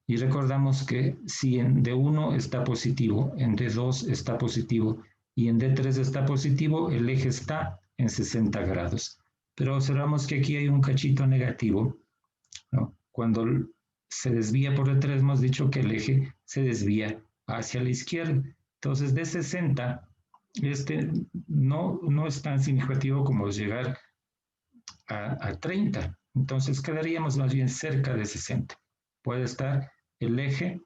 Y recordamos que si en D1 está positivo, en D2 está positivo y en D3 está positivo, el eje está en 60 grados. Pero observamos que aquí hay un cachito negativo, ¿no? Cuando se desvía por D3, hemos dicho que el eje se desvía hacia la izquierda. Entonces, de 60, no es tan significativo como llegar a 30. Entonces, quedaríamos más bien cerca de 60. Puede estar el eje,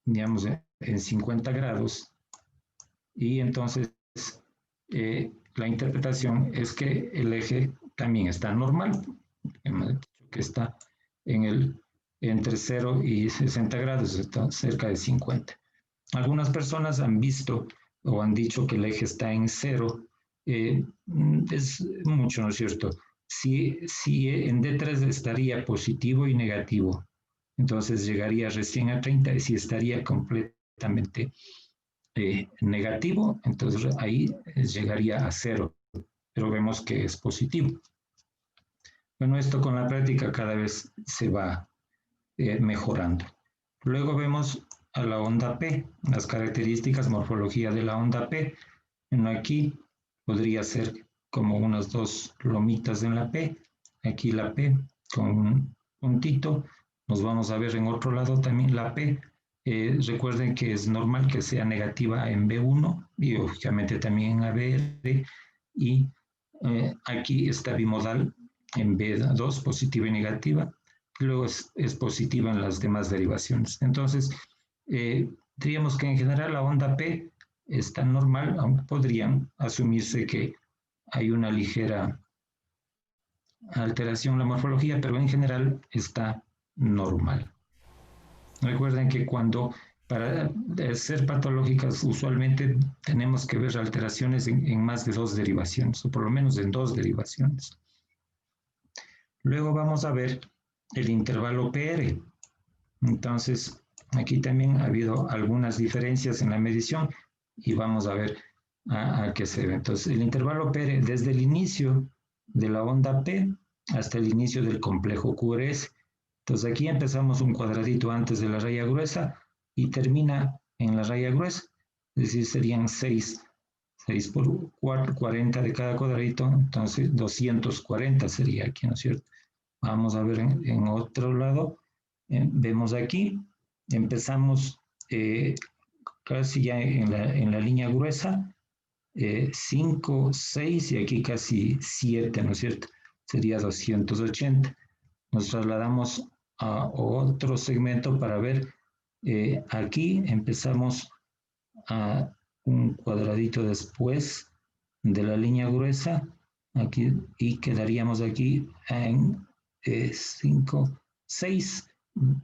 digamos, en 50 grados y entonces la interpretación es que el eje también está normal, que está entre 0 y 60 grados, está cerca de 50. Algunas personas han visto o han dicho que el eje está en 0. Es mucho, ¿no es cierto? Si en D3 estaría positivo y negativo, entonces llegaría recién a 30 y si estaría completamente negativo, entonces ahí llegaría a 0, pero vemos que es positivo. Bueno, esto con la práctica cada vez se va mejorando. Luego vemos a la onda P, las características, morfología de la onda P. Bueno, aquí podría ser como unas dos lomitas en la P, aquí la P con un puntito, nos vamos a ver en otro lado también la P. Recuerden que es normal que sea negativa en B1 y obviamente también en ABR y aquí está bimodal en B2, positiva y negativa, luego es positiva en las demás derivaciones. Entonces, diríamos que en general la onda P está normal, aunque podrían asumirse que hay una ligera alteración en la morfología, pero en general está normal. Recuerden que para ser patológicas usualmente tenemos que ver alteraciones en más de dos derivaciones, o por lo menos en dos derivaciones. Luego vamos a ver el intervalo PR. Entonces, aquí también ha habido algunas diferencias en la medición y vamos a ver a qué se ve. Entonces, el intervalo PR desde el inicio de la onda P hasta el inicio del complejo QRS. Entonces, aquí empezamos un cuadradito antes de la raya gruesa y termina en la raya gruesa, es decir, serían 6 por 4, 40 de cada cuadradito, entonces 240 sería aquí, ¿no es cierto? Vamos a ver en otro lado, vemos aquí, empezamos casi ya en la línea gruesa, 5, 6 y aquí casi 7, ¿no es cierto? Sería 280. Nos trasladamos a otro segmento para ver, aquí empezamos a un cuadradito después de la línea gruesa, aquí, y quedaríamos aquí en 5, 6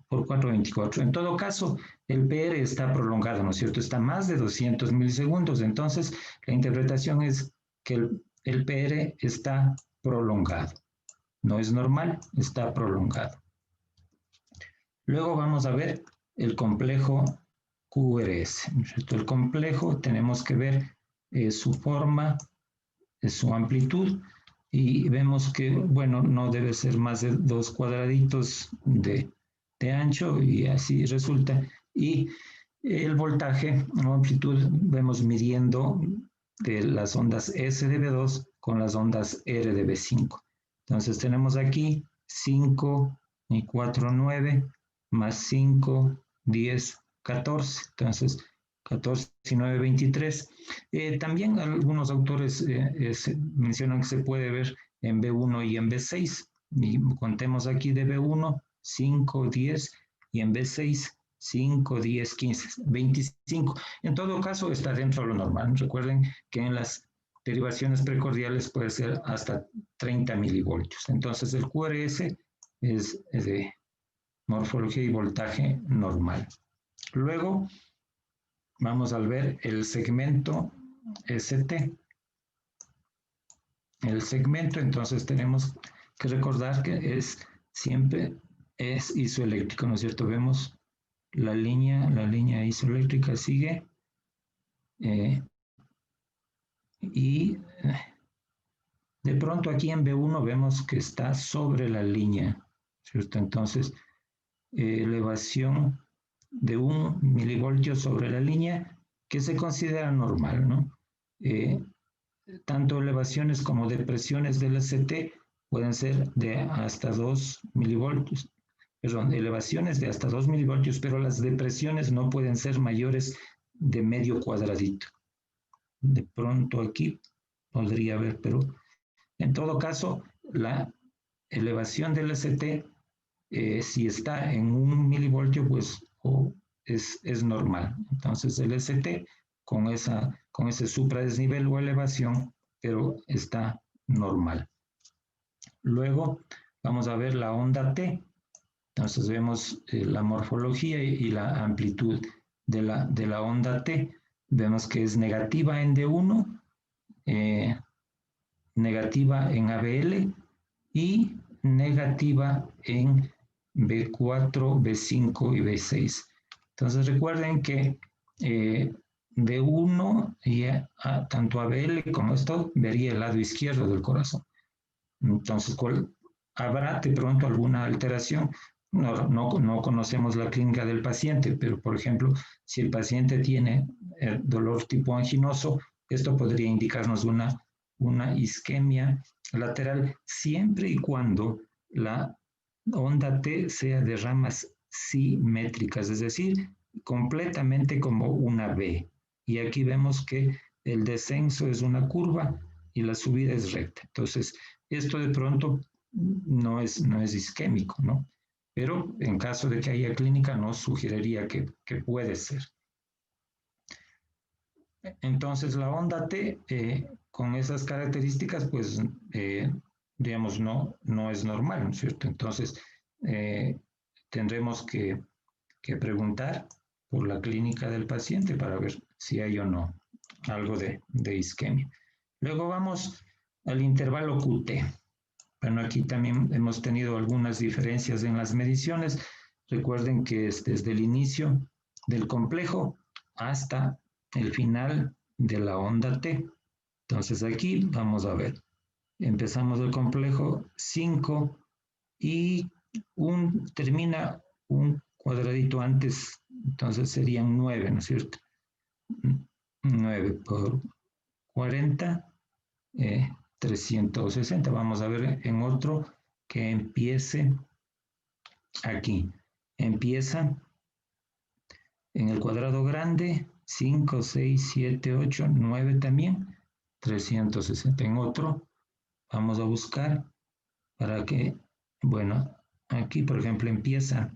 por 4, 24. En todo caso, el PR está prolongado, ¿no es cierto? Está más de 200 milisegundos. Entonces, la interpretación es que el PR está prolongado. No es normal, está prolongado. Luego vamos a ver el complejo QRS. El complejo tenemos que ver su forma, su amplitud y vemos que, bueno, no debe ser más de 2 cuadraditos de ancho y así resulta. Y el voltaje o amplitud vemos midiendo de las ondas S de B2 con las ondas R de B5. Entonces tenemos aquí 5 y 4, 9, más 5, 10, 14. Entonces 14 y 9, 23. También algunos autores mencionan que se puede ver en B1 y en B6. Y contemos aquí de B1, 5, 10 y en B6, 5, 10, 15, 25. En todo caso, está dentro de lo normal. Recuerden que en las derivaciones precordiales puede ser hasta 30 milivoltios. Entonces, el QRS es de morfología y voltaje normal. Luego, vamos a ver el segmento ST. El segmento, entonces, tenemos que recordar que siempre es isoeléctrico, ¿no es cierto? Vemos la línea isoeléctrica sigue y de pronto aquí en B1 vemos que está sobre la línea, ¿cierto? Entonces, elevación de 1 milivoltio sobre la línea que se considera normal, ¿no? Tanto elevaciones como depresiones del ST pueden ser de hasta 2 milivoltios, perdón, elevaciones de hasta 2 milivoltios, pero las depresiones no pueden ser mayores de medio cuadradito. De pronto aquí podría haber, pero en todo caso, la elevación del ST, si está en 1 milivoltio, pues es normal. Entonces el ST con ese supradesnivel o elevación, pero está normal. Luego vamos a ver la onda T. Entonces vemos la morfología y la amplitud de la onda T. Vemos que es negativa en D1, negativa en ABL y negativa en B4, B5 y B6. Entonces recuerden que D1 y tanto ABL como esto vería el lado izquierdo del corazón. Entonces, ¿habrá de pronto alguna alteración? No conocemos la clínica del paciente, pero por ejemplo, si el paciente tiene dolor tipo anginoso, esto podría indicarnos una isquemia lateral siempre y cuando la onda T sea de ramas simétricas, es decir, completamente como una V. Y aquí vemos que el descenso es una curva y la subida es recta. Entonces, esto de pronto no es isquémico, ¿no? Pero en caso de que haya clínica, nos sugeriría que puede ser. Entonces, la onda T, con esas características, pues, digamos, no es normal, ¿no es cierto? Entonces, tendremos que preguntar por la clínica del paciente para ver si hay o no algo de isquemia. Luego vamos al intervalo QT. Bueno, aquí también hemos tenido algunas diferencias en las mediciones. Recuerden que es desde el inicio del complejo hasta el final de la onda T. Entonces aquí vamos a ver. Empezamos el complejo 5 y termina un cuadradito antes, entonces serían 9, ¿no es cierto? 9 por 40, 360. Vamos a ver en otro que empiece aquí. Empieza en el cuadrado grande, 5, 6, 7, 8, 9 también, 360. En otro, vamos a buscar para que, bueno, aquí por ejemplo empieza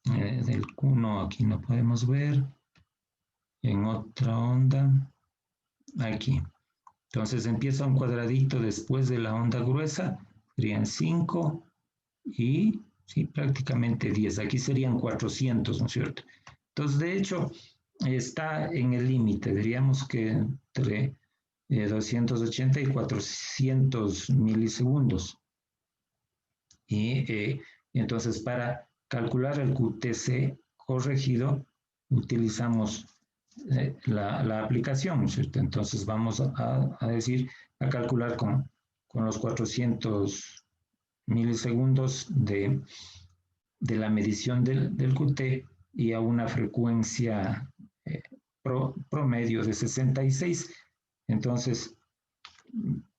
del Q1, aquí no podemos ver. En otra onda, aquí. Entonces empieza un cuadradito después de la onda gruesa, serían 5 y sí, prácticamente 10. Aquí serían 400, ¿no es cierto? Entonces, de hecho, está en el límite, diríamos que entre 280 y 400 milisegundos. Y entonces, para calcular el QTC corregido, utilizamos la aplicación, ¿cierto? Entonces vamos a calcular con los 400 milisegundos de la medición del QT y a una frecuencia promedio de 66. Entonces,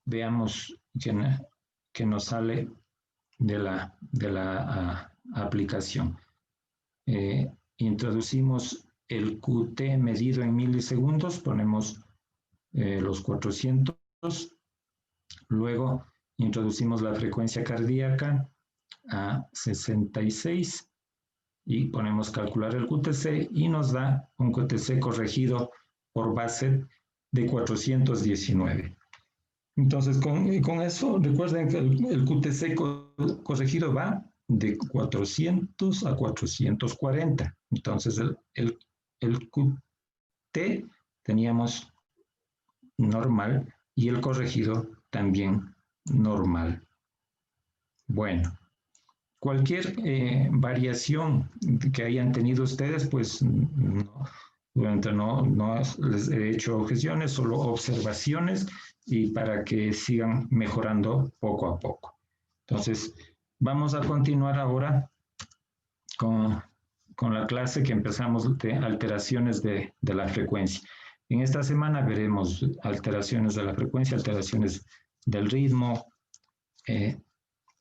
veamos que nos sale de la aplicación. Introducimos el QT medido en milisegundos, ponemos los 400, luego introducimos la frecuencia cardíaca a 66 y ponemos calcular el QTC y nos da un QTC corregido por base de 419. Entonces, con eso, recuerden que el QTC corregido va de 400 a 440. Entonces, el QT teníamos normal y el corregido también normal. Bueno, cualquier variación que hayan tenido ustedes, pues no les he hecho objeciones, solo observaciones y para que sigan mejorando poco a poco. Entonces, vamos a continuar ahora con la clase que empezamos de alteraciones de la frecuencia. En esta semana veremos alteraciones de la frecuencia, alteraciones del ritmo,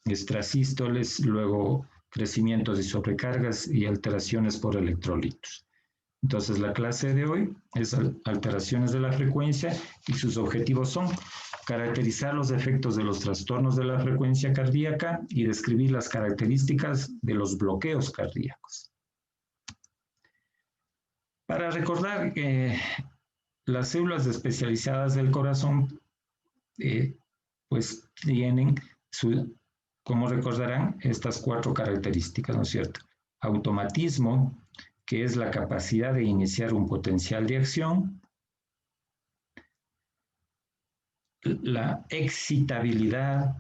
extrasístoles, luego crecimientos y sobrecargas y alteraciones por electrolitos. Entonces, la clase de hoy es alteraciones de la frecuencia y sus objetivos son caracterizar los efectos de los trastornos de la frecuencia cardíaca y describir las características de los bloqueos cardíacos. Para recordar que las células especializadas del corazón pues tienen, como recordarán, estas 4 características, ¿no es cierto? Automatismo, que es la capacidad de iniciar un potencial de acción. La excitabilidad,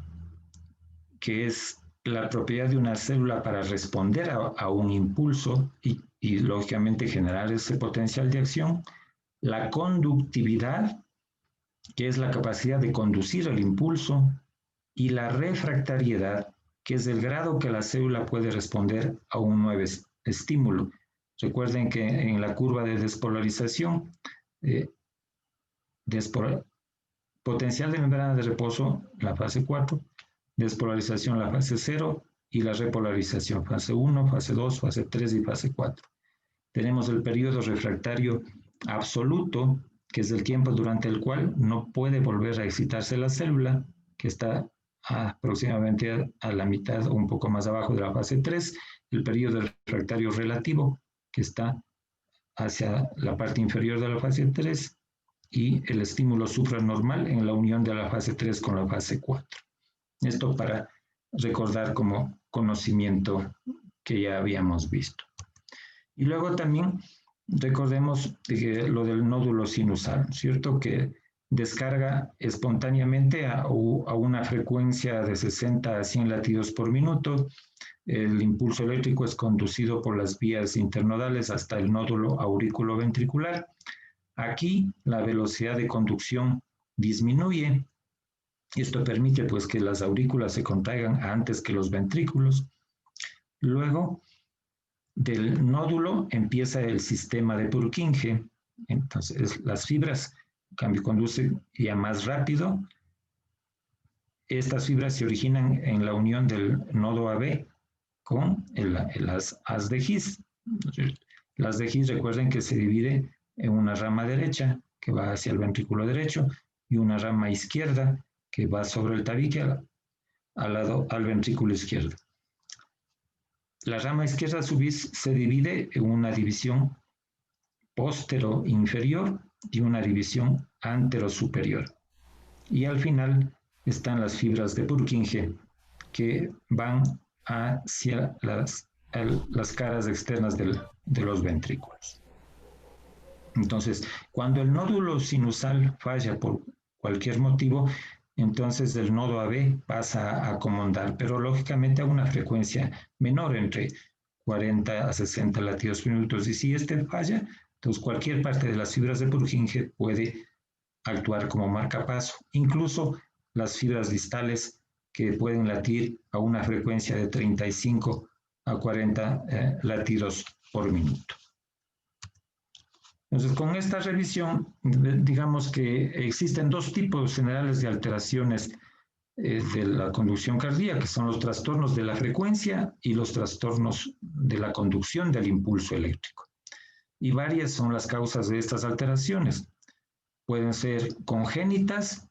que es la propiedad de una célula para responder a un impulso y lógicamente generar ese potencial de acción. La conductividad, que es la capacidad de conducir el impulso. Y la refractariedad, que es el grado que la célula puede responder a un nuevo estímulo. Recuerden que en la curva de despolarización, potencial de membrana de reposo, la fase 4, despolarización, la fase 0, y la repolarización, fase 1, fase 2, fase 3 y fase 4. Tenemos el periodo refractario absoluto, que es el tiempo durante el cual no puede volver a excitarse la célula, que está aproximadamente a la mitad o un poco más abajo de la fase 3, el periodo refractario relativo, que está hacia la parte inferior de la fase 3, y el estímulo supranormal en la unión de la fase 3 con la fase 4. Esto para recordar como conocimiento que ya habíamos visto. Y luego también recordemos lo del nódulo sinusal, ¿cierto? Que descarga espontáneamente a una frecuencia de 60 a 100 latidos por minuto. El impulso eléctrico es conducido por las vías internodales hasta el nódulo aurículo-ventricular. Aquí la velocidad de conducción disminuye. Esto permite pues que las aurículas se contraigan antes que los ventrículos. Luego del nódulo empieza el sistema de Purkinje. Entonces las fibras cambio conduce ya más rápido. Estas fibras se originan en la unión del nodo AB con las haz de His. Las de His, recuerden que se divide en una rama derecha que va hacia el ventrículo derecho y una rama izquierda que va sobre el tabique al ventrículo izquierdo. La rama izquierda a su vez se divide en una división póstero-inferior y una división antero-superior. Y al final están las fibras de Purkinje que van hacia las caras externas de los ventrículos. Entonces, cuando el nódulo sinusal falla por cualquier motivo, entonces el nodo AB pasa a acomodar, pero lógicamente a una frecuencia menor, entre 40 a 60 latidos por minuto. Y si este falla, entonces cualquier parte de las fibras de Purkinje puede actuar como marcapaso, incluso las fibras distales que pueden latir a una frecuencia de 35 a 40 latidos por minuto. Entonces, con esta revisión, digamos que existen 2 tipos generales de alteraciones de la conducción cardíaca, que son los trastornos de la frecuencia y los trastornos de la conducción del impulso eléctrico. Y varias son las causas de estas alteraciones. Pueden ser congénitas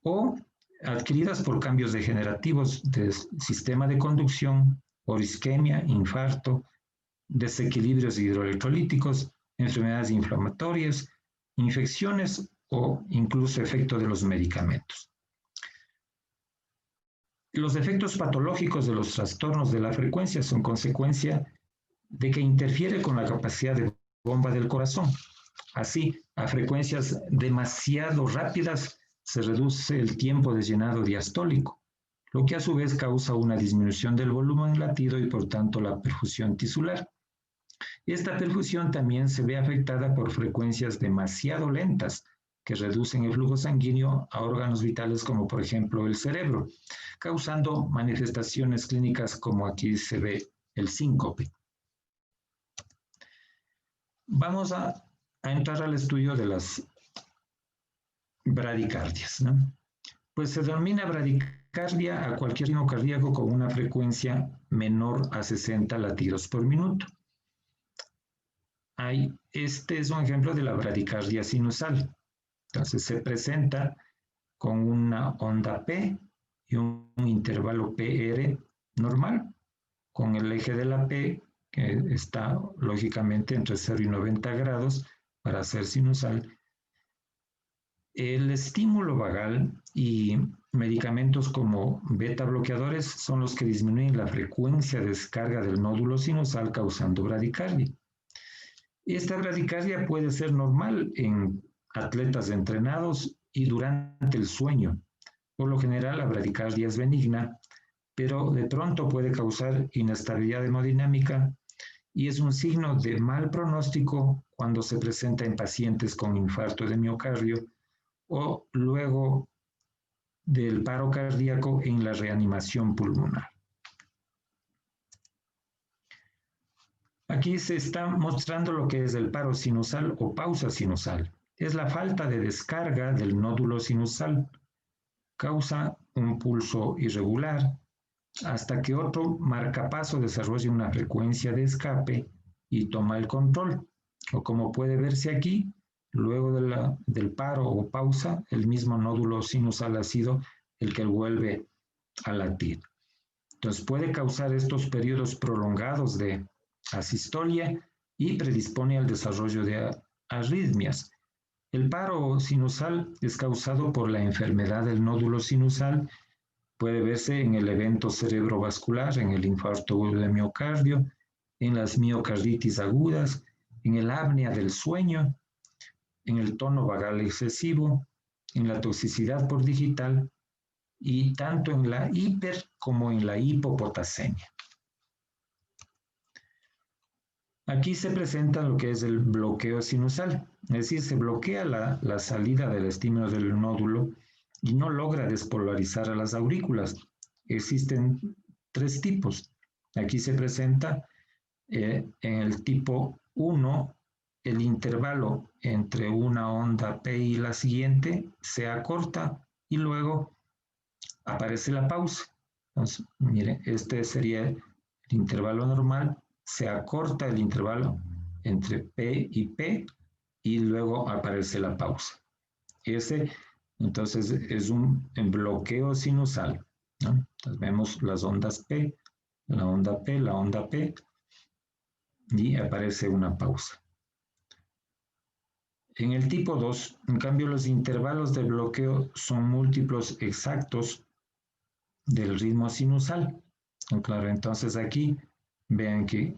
o adquiridas por cambios degenerativos del sistema de conducción, por isquemia, infarto, desequilibrios hidroelectrolíticos, enfermedades inflamatorias, infecciones o incluso efecto de los medicamentos. Los efectos patológicos de los trastornos de la frecuencia son consecuencia de que interfiere con la capacidad de bomba del corazón. Así, a frecuencias demasiado rápidas se reduce el tiempo de llenado diastólico, lo que a su vez causa una disminución del volumen latido y por tanto la perfusión tisular. Esta perfusión también se ve afectada por frecuencias demasiado lentas que reducen el flujo sanguíneo a órganos vitales como por ejemplo el cerebro, causando manifestaciones clínicas como aquí se ve el síncope. Vamos a entrar al estudio de las bradicardias, ¿no? Pues se denomina bradicardia a cualquier ritmo cardíaco con una frecuencia menor a 60 latidos por minuto. Este es un ejemplo de la bradicardia sinusal. Entonces se presenta con una onda P y un intervalo PR normal, con el eje de la P que está lógicamente entre 0 y 90 grados para ser sinusal. El estímulo vagal y medicamentos como beta bloqueadores son los que disminuyen la frecuencia de descarga del nódulo sinusal causando bradicardia. Esta bradicardia puede ser normal en atletas entrenados y durante el sueño. Por lo general, la bradicardia es benigna, pero de pronto puede causar inestabilidad hemodinámica y es un signo de mal pronóstico cuando se presenta en pacientes con infarto de miocardio o luego del paro cardíaco en la reanimación pulmonar. Aquí se está mostrando lo que es el paro sinusal o pausa sinusal. Es la falta de descarga del nódulo sinusal. Causa un pulso irregular hasta que otro marcapaso desarrolle una frecuencia de escape y toma el control. O como puede verse aquí, luego del paro o pausa, el mismo nódulo sinusal ha sido el que vuelve a latir. Entonces puede causar estos periodos prolongados de asistolia y predispone al desarrollo de arritmias. El paro sinusal es causado por la enfermedad del nódulo sinusal. Puede verse en el evento cerebrovascular, en el infarto agudo de miocardio, en las miocarditis agudas, en el apnea del sueño, en el tono vagal excesivo, en la toxicidad por digital y tanto en la hiper como en la hipopotasemia. Aquí se presenta lo que es el bloqueo sinusal, es decir, se bloquea la salida del estímulo del nódulo y no logra despolarizar a las aurículas. Existen 3 tipos. Aquí se presenta en el tipo 1, el intervalo entre una onda P y la siguiente se acorta y luego aparece la pausa. Entonces, mire, este sería el intervalo normal, se acorta el intervalo entre P y P y luego aparece la pausa. Ese, entonces, es un bloqueo sinusal, ¿no? Entonces, vemos las ondas P, la onda P, la onda P, y aparece una pausa. En el tipo 2, en cambio, los intervalos de bloqueo son múltiplos exactos del ritmo sinusal. Claro, entonces aquí vean que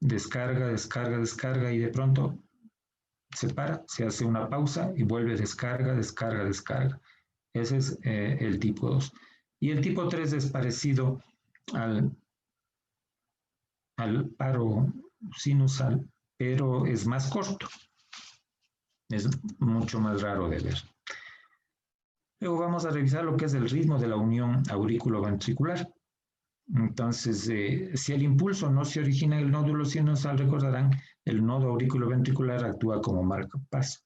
descarga, descarga, descarga y de pronto se para, se hace una pausa y vuelve descarga, descarga, descarga. Ese es el tipo 2. Y el tipo 3 es parecido al paro sinusal, pero es más corto. Es mucho más raro de ver. Luego vamos a revisar lo que es el ritmo de la unión aurículo-ventricular. Entonces, si el impulso no se origina en el nódulo sinusal, recordarán, el nodo auriculoventricular actúa como marcapaso.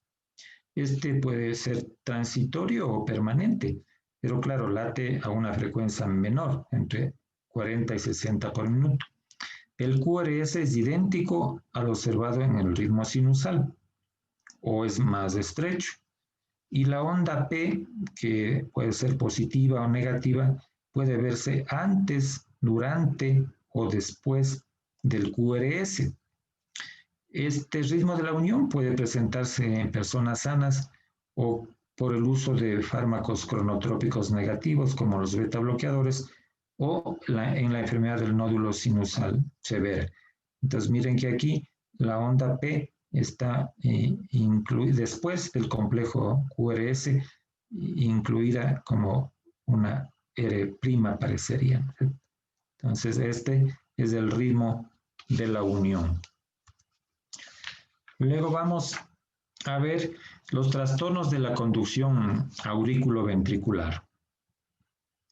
Este puede ser transitorio o permanente, pero claro, late a una frecuencia menor, entre 40 y 60 por minuto. El QRS es idéntico al observado en el ritmo sinusal, o es más estrecho. Y la onda P, que puede ser positiva o negativa, puede verse antes, durante o después del QRS. Este ritmo de la unión puede presentarse en personas sanas o por el uso de fármacos cronotrópicos negativos como los beta bloqueadores o en la enfermedad del nódulo sinusal severa. Entonces miren que aquí la onda P está incluida después del complejo QRS, incluida como una R' parecería. Entonces este es el ritmo de la unión. Luego vamos a ver los trastornos de la conducción auriculoventricular.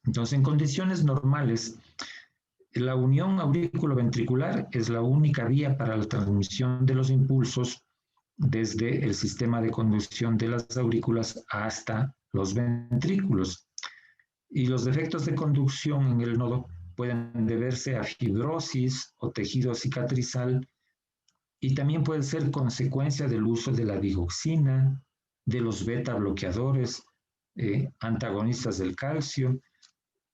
Entonces, en condiciones normales, La unión aurículo-ventricular es la única vía para la transmisión de los impulsos desde el sistema de conducción de las aurículas hasta los ventrículos. Y los defectos de conducción en el nodo pueden deberse a fibrosis o tejido cicatrizal y también puede ser consecuencia del uso de la digoxina, de los beta bloqueadores, antagonistas del calcio,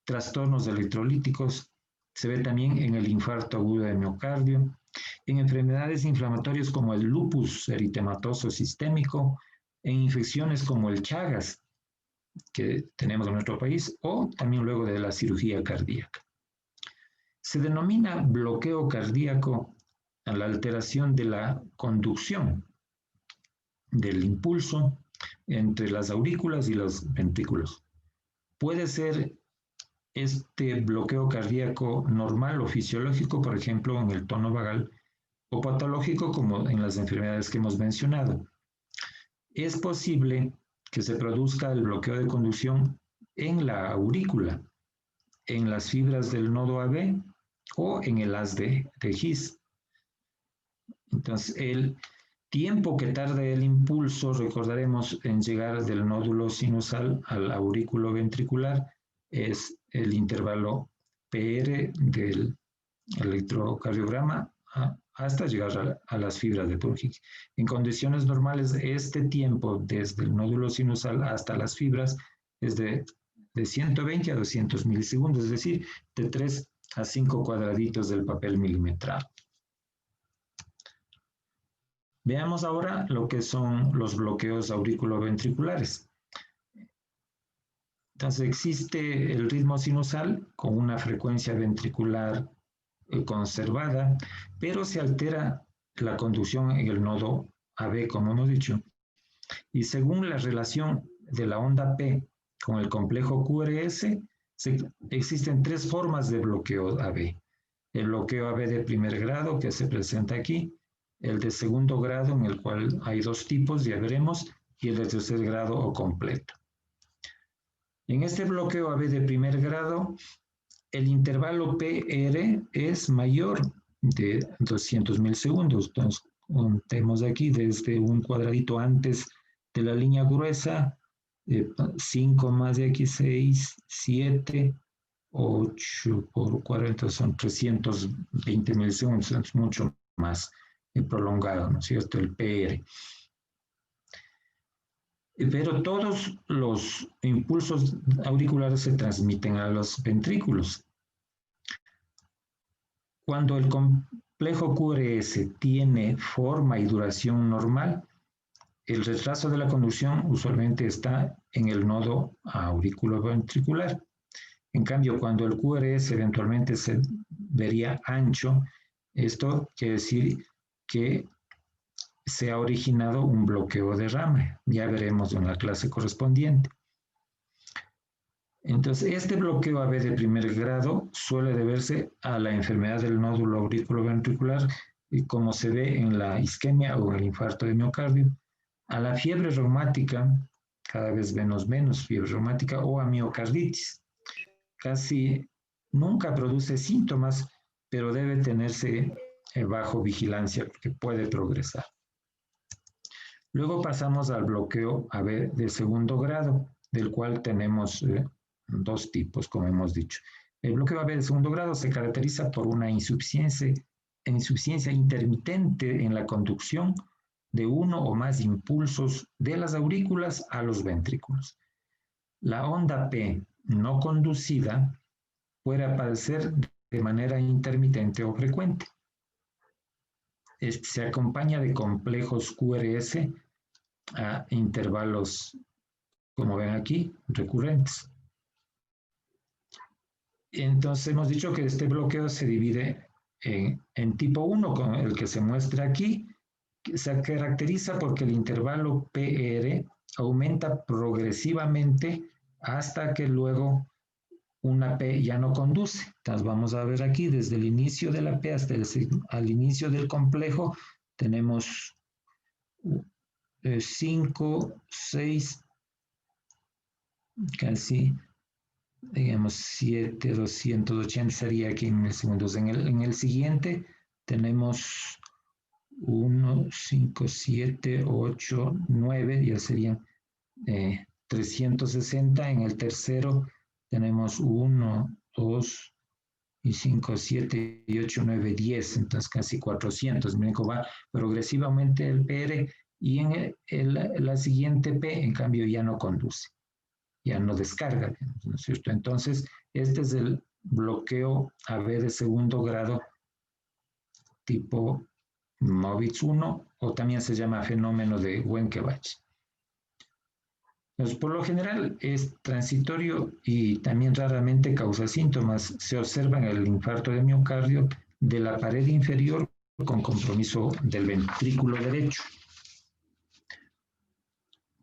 trastornos electrolíticos. Se ve también en el infarto agudo de miocardio, en enfermedades inflamatorias como el lupus eritematoso sistémico, en infecciones como el Chagas, que tenemos en nuestro país, o también luego de la cirugía cardíaca. Se denomina bloqueo cardíaco a la alteración de la conducción del impulso entre las aurículas y los ventrículos. Puede ser este bloqueo cardíaco normal o fisiológico, por ejemplo, en el tono vagal, o patológico, como en las enfermedades que hemos mencionado. Es posible que se produzca el bloqueo de conducción en la aurícula, en las fibras del nodo AB o en el haz de His. Entonces, el tiempo que tarda el impulso, recordaremos, en llegar del nódulo sinusal al aurículo ventricular, es el intervalo PR del electrocardiograma hasta llegar a las fibras de Purkinje. En condiciones normales, este tiempo desde el nódulo sinusal hasta las fibras es de 120 a 200 milisegundos, es decir, de 3 a 5 cuadraditos del papel milimetrado. Veamos ahora lo que son los bloqueos auriculoventriculares. Entonces existe el ritmo sinusal con una frecuencia ventricular conservada, pero se altera la conducción en el nodo AB, como hemos dicho, y según la relación de la onda P con el complejo QRS, existen tres formas de bloqueo AB. El bloqueo AB de primer grado, que se presenta aquí, el de segundo grado, en el cual hay dos tipos, ya veremos, y el de tercer grado o completo. En este bloqueo AB de primer grado, el intervalo PR es mayor de 200 milisegundos. Entonces, contemos aquí desde un cuadradito antes de la línea gruesa, 5 más de aquí, 6, 7, 8 por 40 son 320 milisegundos, es mucho más prolongado, ¿no es cierto? El PR. Pero todos los impulsos auriculares se transmiten a los ventrículos. Cuando el complejo QRS tiene forma y duración normal, el retraso de la conducción usualmente está en el nodo auriculoventricular. En cambio, cuando el QRS eventualmente se vería ancho, esto quiere decir que se ha originado un bloqueo de rama. Ya veremos en la clase correspondiente. Entonces, este bloqueo AB de primer grado suele deberse a la enfermedad del nódulo auriculoventricular, como se ve en la isquemia o el infarto de miocardio, a la fiebre reumática, cada vez menos fiebre reumática, o a miocarditis. Casi nunca produce síntomas, pero debe tenerse bajo vigilancia porque puede progresar. Luego pasamos al bloqueo AB de segundo grado, del cual tenemos dos tipos, como hemos dicho. El bloqueo AB de segundo grado se caracteriza por una insuficiencia intermitente en la conducción de uno o más impulsos de las aurículas a los ventrículos. La onda P no conducida puede aparecer de manera intermitente o frecuente. Se acompaña de complejos QRS a intervalos, como ven aquí, recurrentes. Entonces hemos dicho que este bloqueo se divide en tipo 1, con el que se muestra aquí, que se caracteriza porque el intervalo PR aumenta progresivamente hasta que luego una P ya no conduce. Entonces vamos a ver aquí, desde el inicio de la P hasta al inicio del complejo, tenemos 5, 6, casi digamos, 7,280 sería aquí en el segundo. En el siguiente tenemos 1, 5, 7, 8, 9, ya serían 360. En el tercero tenemos 1, 2 y 5, 7 y 8, 9, 10, entonces casi 400. Miren cómo va progresivamente el PR y en la siguiente P, en cambio, ya no conduce, ya no descarga, ¿no es cierto? Entonces, este es el bloqueo AB de segundo grado tipo Movitz 1 o también se llama fenómeno de Wenckebach. Pues por lo general es transitorio y también raramente causa síntomas. Se observa en el infarto de miocardio de la pared inferior con compromiso del ventrículo derecho.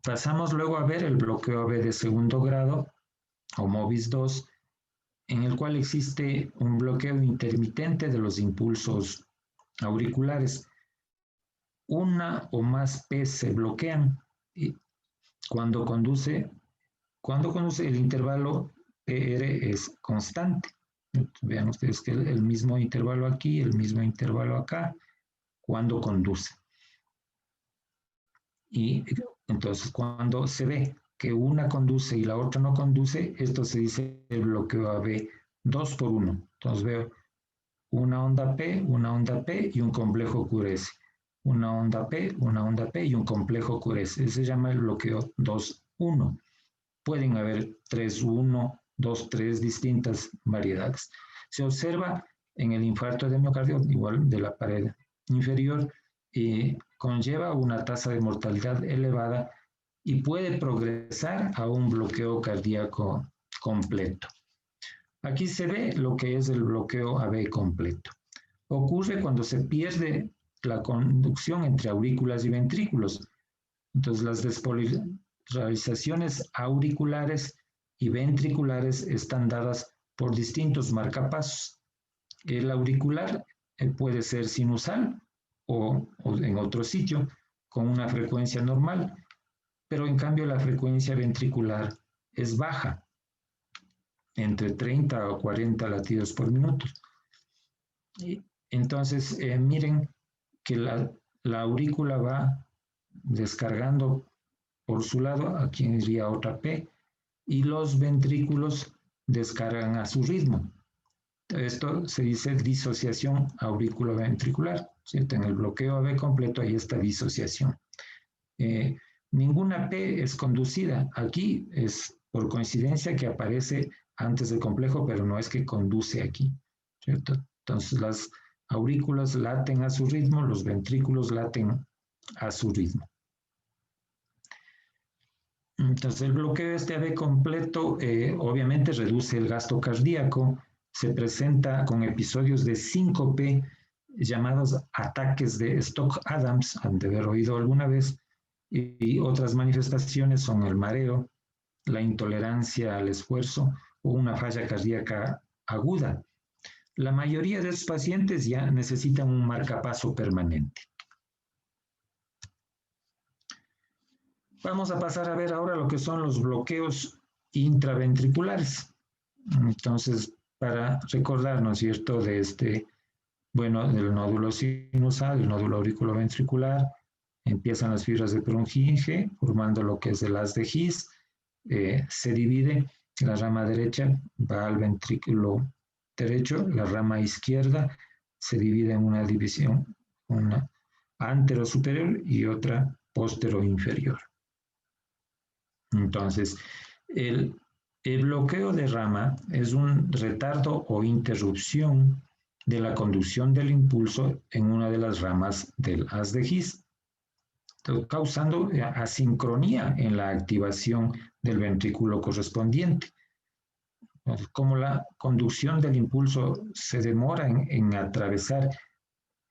Pasamos luego a ver el bloqueo AB de segundo grado o MOVIS 2, en el cual existe un bloqueo intermitente de los impulsos auriculares. Una o más P se bloquean y cuando conduce el intervalo PR es constante. Vean ustedes que el mismo intervalo aquí, el mismo intervalo acá, cuando conduce. Y entonces cuando se ve que una conduce y la otra no conduce, esto se dice el bloqueo AB 2 por 1. Entonces veo una onda P y un complejo QRS. Una onda P y un complejo QRS. Ese se llama el bloqueo 2-1. Pueden haber 3-1, 2-3 distintas variedades. Se observa en el infarto de miocardio, igual de la pared inferior, conlleva una tasa de mortalidad elevada y puede progresar a un bloqueo cardíaco completo. Aquí se ve lo que es el bloqueo AB completo. Ocurre cuando se pierde la conducción entre aurículas y ventrículos. Entonces, las despolarizaciones auriculares y ventriculares están dadas por distintos marcapasos. El auricular puede ser sinusal o en otro sitio con una frecuencia normal, pero en cambio la frecuencia ventricular es baja, entre 30 o 40 latidos por minuto. Entonces, miren que la aurícula va descargando por su lado, aquí iría otra P, y los ventrículos descargan a su ritmo. Esto se dice disociación auriculoventricular, ¿cierto? En el bloqueo AB completo hay esta disociación. Ninguna P es conducida. Aquí es por coincidencia que aparece antes del complejo, pero no es que conduce aquí, ¿cierto? Entonces las aurículas laten a su ritmo, los ventrículos laten a su ritmo. Entonces el bloqueo este AB completo obviamente reduce el gasto cardíaco, se presenta con episodios de síncope llamados ataques de Stock-Adams, han de haber oído alguna vez, y otras manifestaciones son el mareo, la intolerancia al esfuerzo o una falla cardíaca aguda. La mayoría de estos pacientes ya necesitan un marcapaso permanente. Vamos a pasar a ver ahora lo que son los bloqueos intraventriculares. Entonces, para recordarnos, ¿cierto?, de del nódulo sinusal, el nódulo auriculoventricular, empiezan las fibras de Purkinje formando lo que es el haz de His, se divide, la rama derecha va al ventrículo derecho, la rama izquierda se divide en una división, una antero superior y otra postero inferior. Entonces, el bloqueo de rama es un retardo o interrupción de la conducción del impulso en una de las ramas del haz de His, causando asincronía en la activación del ventrículo correspondiente. Como la conducción del impulso se demora en atravesar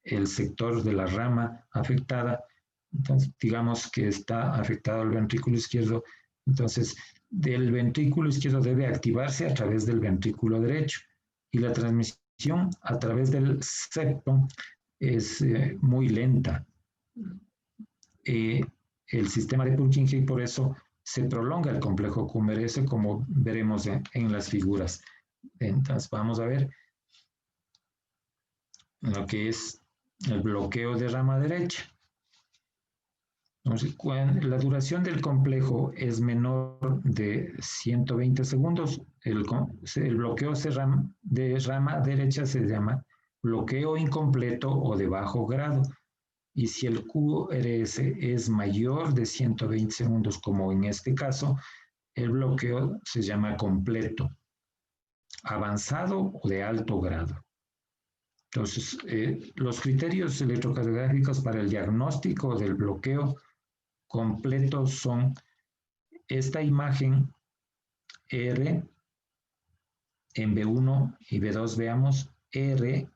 el sector de la rama afectada, entonces digamos que está afectado el ventrículo izquierdo, entonces del ventrículo izquierdo debe activarse a través del ventrículo derecho y la transmisión a través del septo es muy lenta. El sistema de Purkinje por eso se prolonga el complejo QMRS, como veremos en las figuras. Entonces vamos a ver lo que es el bloqueo de rama derecha. Entonces, cuando la duración del complejo es menor de 120 segundos, el bloqueo de rama derecha se llama bloqueo incompleto o de bajo grado. Y si el QRS es mayor de 120 segundos, como en este caso, el bloqueo se llama completo, avanzado o de alto grado. Entonces, los criterios electrocardiográficos para el diagnóstico del bloqueo completo son esta imagen R en B1 y B2, veamos, R,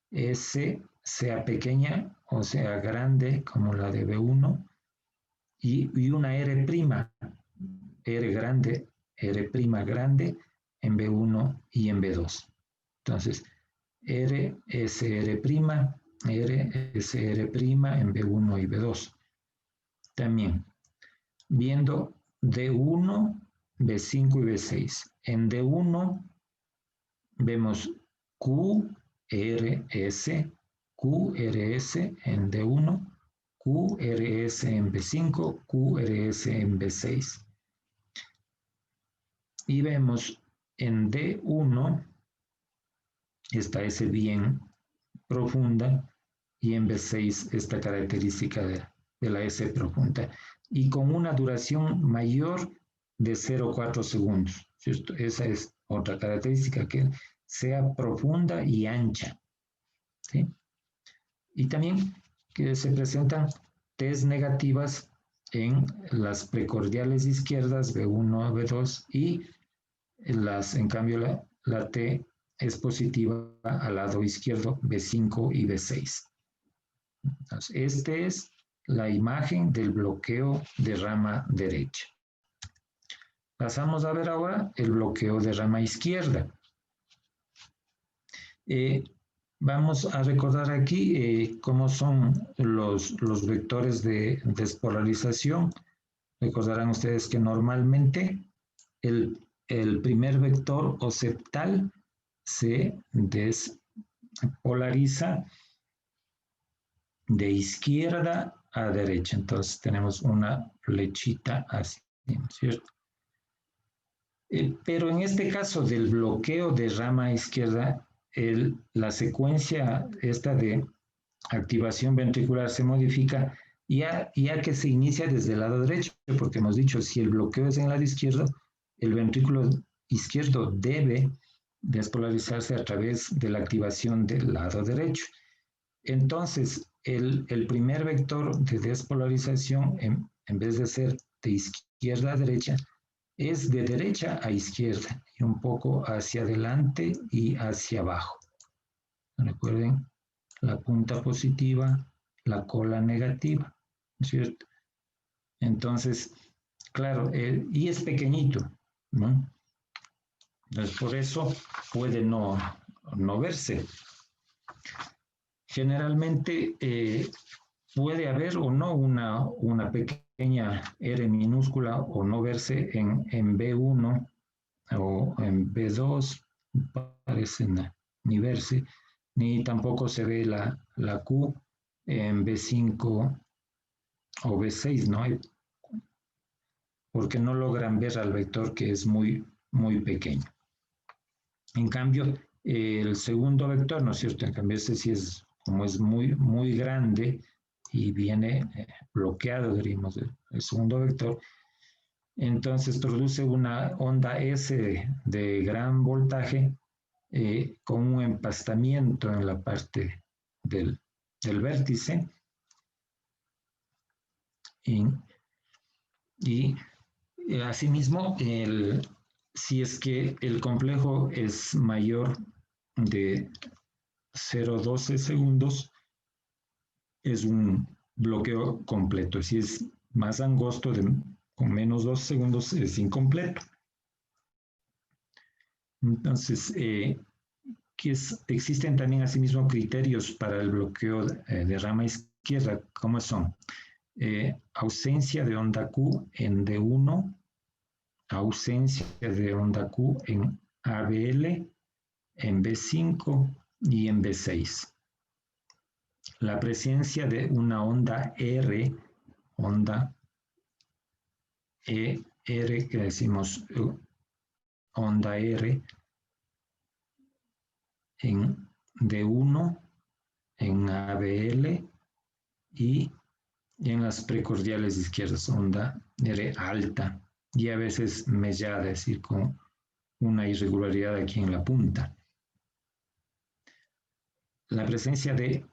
S, sea pequeña o sea grande como la de B1 y una R prima, R grande, R prima grande en B1 y en B2. Entonces, R, S, R prima, R, S, R prima en B1 y B2. También, viendo D1, B5 y B6. En D1 vemos QRS, QRS en D1, QRS en B5, QRS en B6. Y vemos en D1 esta S bien profunda y en B6 esta característica de la S profunda y con una duración mayor de 0,4 segundos. Esa es otra característica, que sea profunda y ancha. ¿Sí? Y también que se presentan T's negativas en las precordiales izquierdas B1, B2 y en cambio la T es positiva al lado izquierdo B5 y B6. Entonces, esta es la imagen del bloqueo de rama derecha. Pasamos a ver ahora el bloqueo de rama izquierda. Vamos a recordar aquí cómo son los vectores de despolarización. Recordarán ustedes que normalmente el primer vector occipital se despolariza de izquierda a derecha. Entonces tenemos una flechita así, ¿cierto? Pero en este caso del bloqueo de rama izquierda, la secuencia esta de activación ventricular se modifica ya que se inicia desde el lado derecho, porque hemos dicho, si el bloqueo es en el lado izquierdo, el ventrículo izquierdo debe despolarizarse a través de la activación del lado derecho. Entonces, el primer vector de despolarización, en vez de ser de izquierda a derecha, es de derecha a izquierda y un poco hacia adelante y hacia abajo. Recuerden, la punta positiva, la cola negativa, ¿cierto? Entonces, claro, y es pequeñito, ¿no? Entonces, por eso puede no verse. Generalmente puede haber o no una pequeña R minúscula o no verse en B1 o en B2, parece ni verse, ni tampoco se ve la Q en B5 o B6, ¿no? Porque no logran ver al vector que es muy, muy pequeño. En cambio, el segundo vector, ¿no es cierto? En cambio, este sí es, como es muy, muy grande y viene bloqueado, diríamos, el segundo vector, entonces produce una onda S de gran voltaje con un empastamiento en la parte del vértice y asimismo, si es que el complejo es mayor de 0,12 segundos, es un bloqueo completo. Si es más angosto, con menos 2 segundos, es incompleto. Entonces, existen también asimismo criterios para el bloqueo de rama izquierda. ¿Cómo son? ausencia de onda Q en D1, ausencia de onda Q en ABL, en B5 y en B6. La presencia de una onda R, onda R, que decimos onda R, en D1, en ABL y en las precordiales izquierdas, onda R alta, y a veces mellada, es decir, con una irregularidad aquí en la punta. La presencia de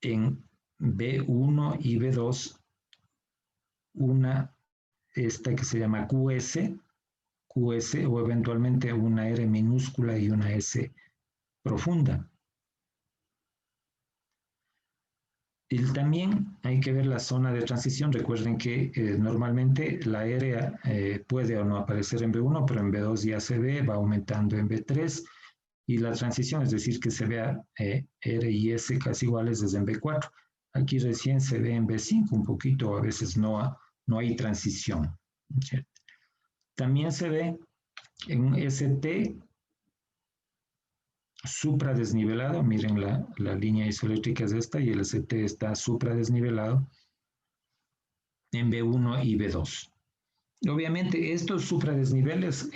en B1 y B2 esta que se llama QS o eventualmente una R minúscula y una S profunda. Y también hay que ver la zona de transición. Recuerden que normalmente la R puede o no aparecer en B1, pero en B2 ya se ve, va aumentando en B3, y la transición, es decir, que se vea R y S casi iguales desde en B4. Aquí recién se ve en B5 un poquito, a veces no hay transición, ¿cierto? También se ve en ST supradesnivelado, miren la línea isoeléctrica es esta y el ST está supradesnivelado en B1 y B2. Obviamente estos supradesniveles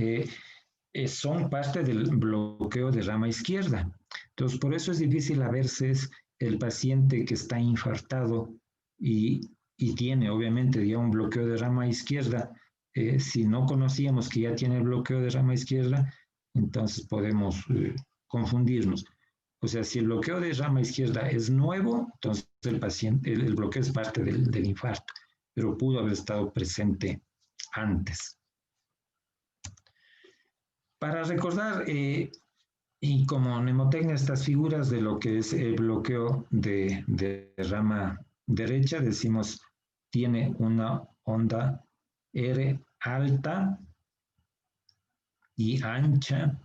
son parte del bloqueo de rama izquierda. Entonces, por eso es difícil a veces el paciente que está infartado y tiene obviamente ya un bloqueo de rama izquierda. Si no conocíamos que ya tiene el bloqueo de rama izquierda, entonces podemos confundirnos. O sea, si el bloqueo de rama izquierda es nuevo, entonces el bloqueo es parte del infarto, pero pudo haber estado presente antes. Para recordar, y como mnemotecnia, estas figuras de lo que es el bloqueo de rama derecha, decimos, tiene una onda R alta y ancha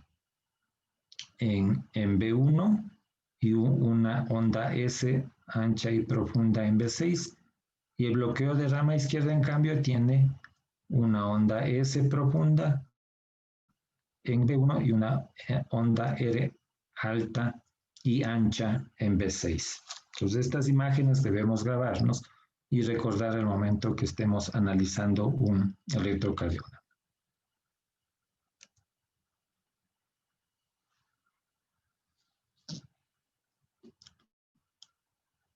en B1 y una onda S ancha y profunda en B6. Y el bloqueo de rama izquierda, en cambio, tiene una onda S profunda en B1 y una onda R alta y ancha en B6. Entonces, estas imágenes debemos grabarnos y recordar el momento que estemos analizando un electrocardiograma.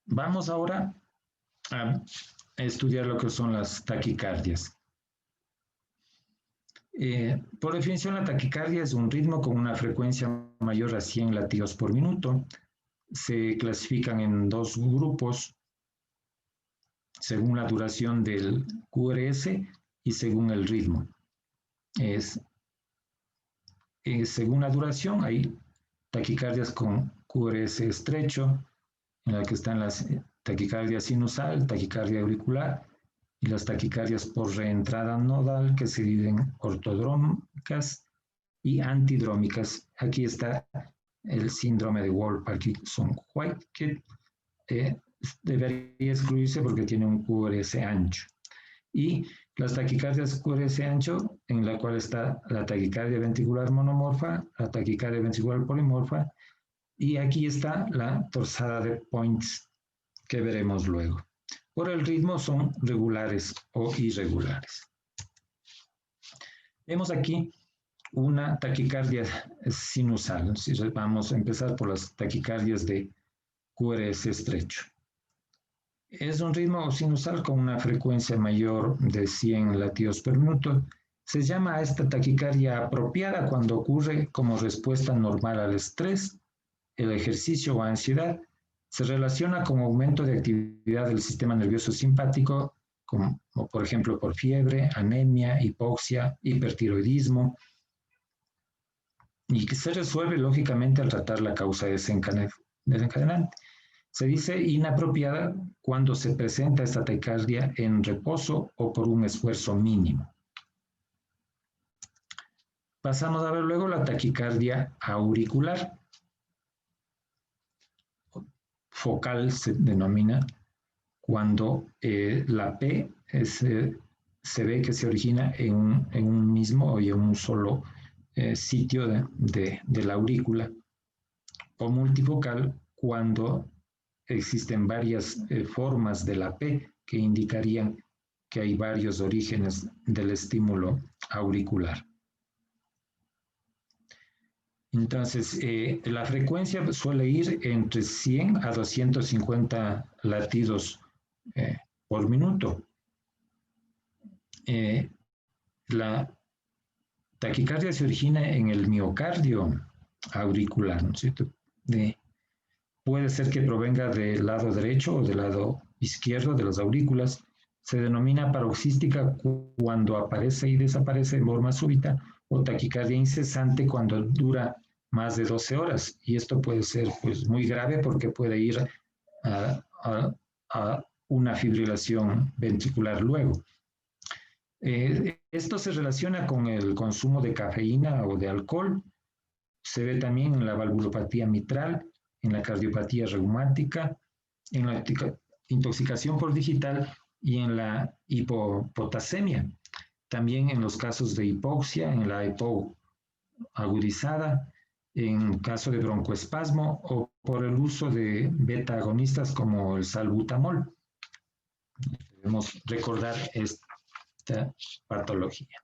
Vamos ahora a estudiar lo que son las taquicardias. Por definición, la taquicardia es un ritmo con una frecuencia mayor a 100 latidos por minuto. Se clasifican en dos grupos según la duración del QRS y según el ritmo. Según la duración, hay taquicardias con QRS estrecho, en la que están las taquicardias sinusal, taquicardia auricular, y las taquicardias por reentrada nodal, que se dividen ortodrómicas y antidrómicas. Aquí está el síndrome de Wolff-Parkinson-White, que debería excluirse porque tiene un QRS ancho. Y las taquicardias QRS ancho, en la cual está la taquicardia ventricular monomorfa, la taquicardia ventricular polimorfa, y aquí está la torsada de Points, que veremos luego. Por el ritmo son regulares o irregulares. Vemos aquí una taquicardia sinusal. Vamos a empezar por las taquicardias de QRS estrecho. Es un ritmo sinusal con una frecuencia mayor de 100 latidos por minuto. Se llama a esta taquicardia apropiada cuando ocurre como respuesta normal al estrés, el ejercicio o ansiedad. Se relaciona con aumento de actividad del sistema nervioso simpático, como por ejemplo por fiebre, anemia, hipoxia, hipertiroidismo, y que se resuelve lógicamente al tratar la causa desencadenante. Se dice inapropiada cuando se presenta esta taquicardia en reposo o por un esfuerzo mínimo. Pasamos a ver luego la taquicardia auricular. Focal se denomina, cuando la P se ve que se origina en un mismo y en un solo sitio de la aurícula, o multifocal cuando existen varias formas de la P que indicarían que hay varios orígenes del estímulo auricular. Entonces, la frecuencia suele ir entre 100 a 250 latidos por minuto. La taquicardia se origina en el miocardio auricular, ¿no es cierto? Puede ser que provenga del lado derecho o del lado izquierdo de las aurículas. Se denomina paroxística cuando aparece y desaparece de forma súbita, o taquicardia incesante cuando dura más de 12 horas. Y esto puede ser pues, muy grave porque puede ir a una fibrilación ventricular luego. Esto se relaciona con el consumo de cafeína o de alcohol. Se ve también en la valvulopatía mitral, en la cardiopatía reumática, en la intoxicación por digital y en la hipopotasemia. También en los casos de hipoxia, en la hipoagudizada, en caso de broncoespasmo o por el uso de beta agonistas como el salbutamol. Debemos recordar esta patología.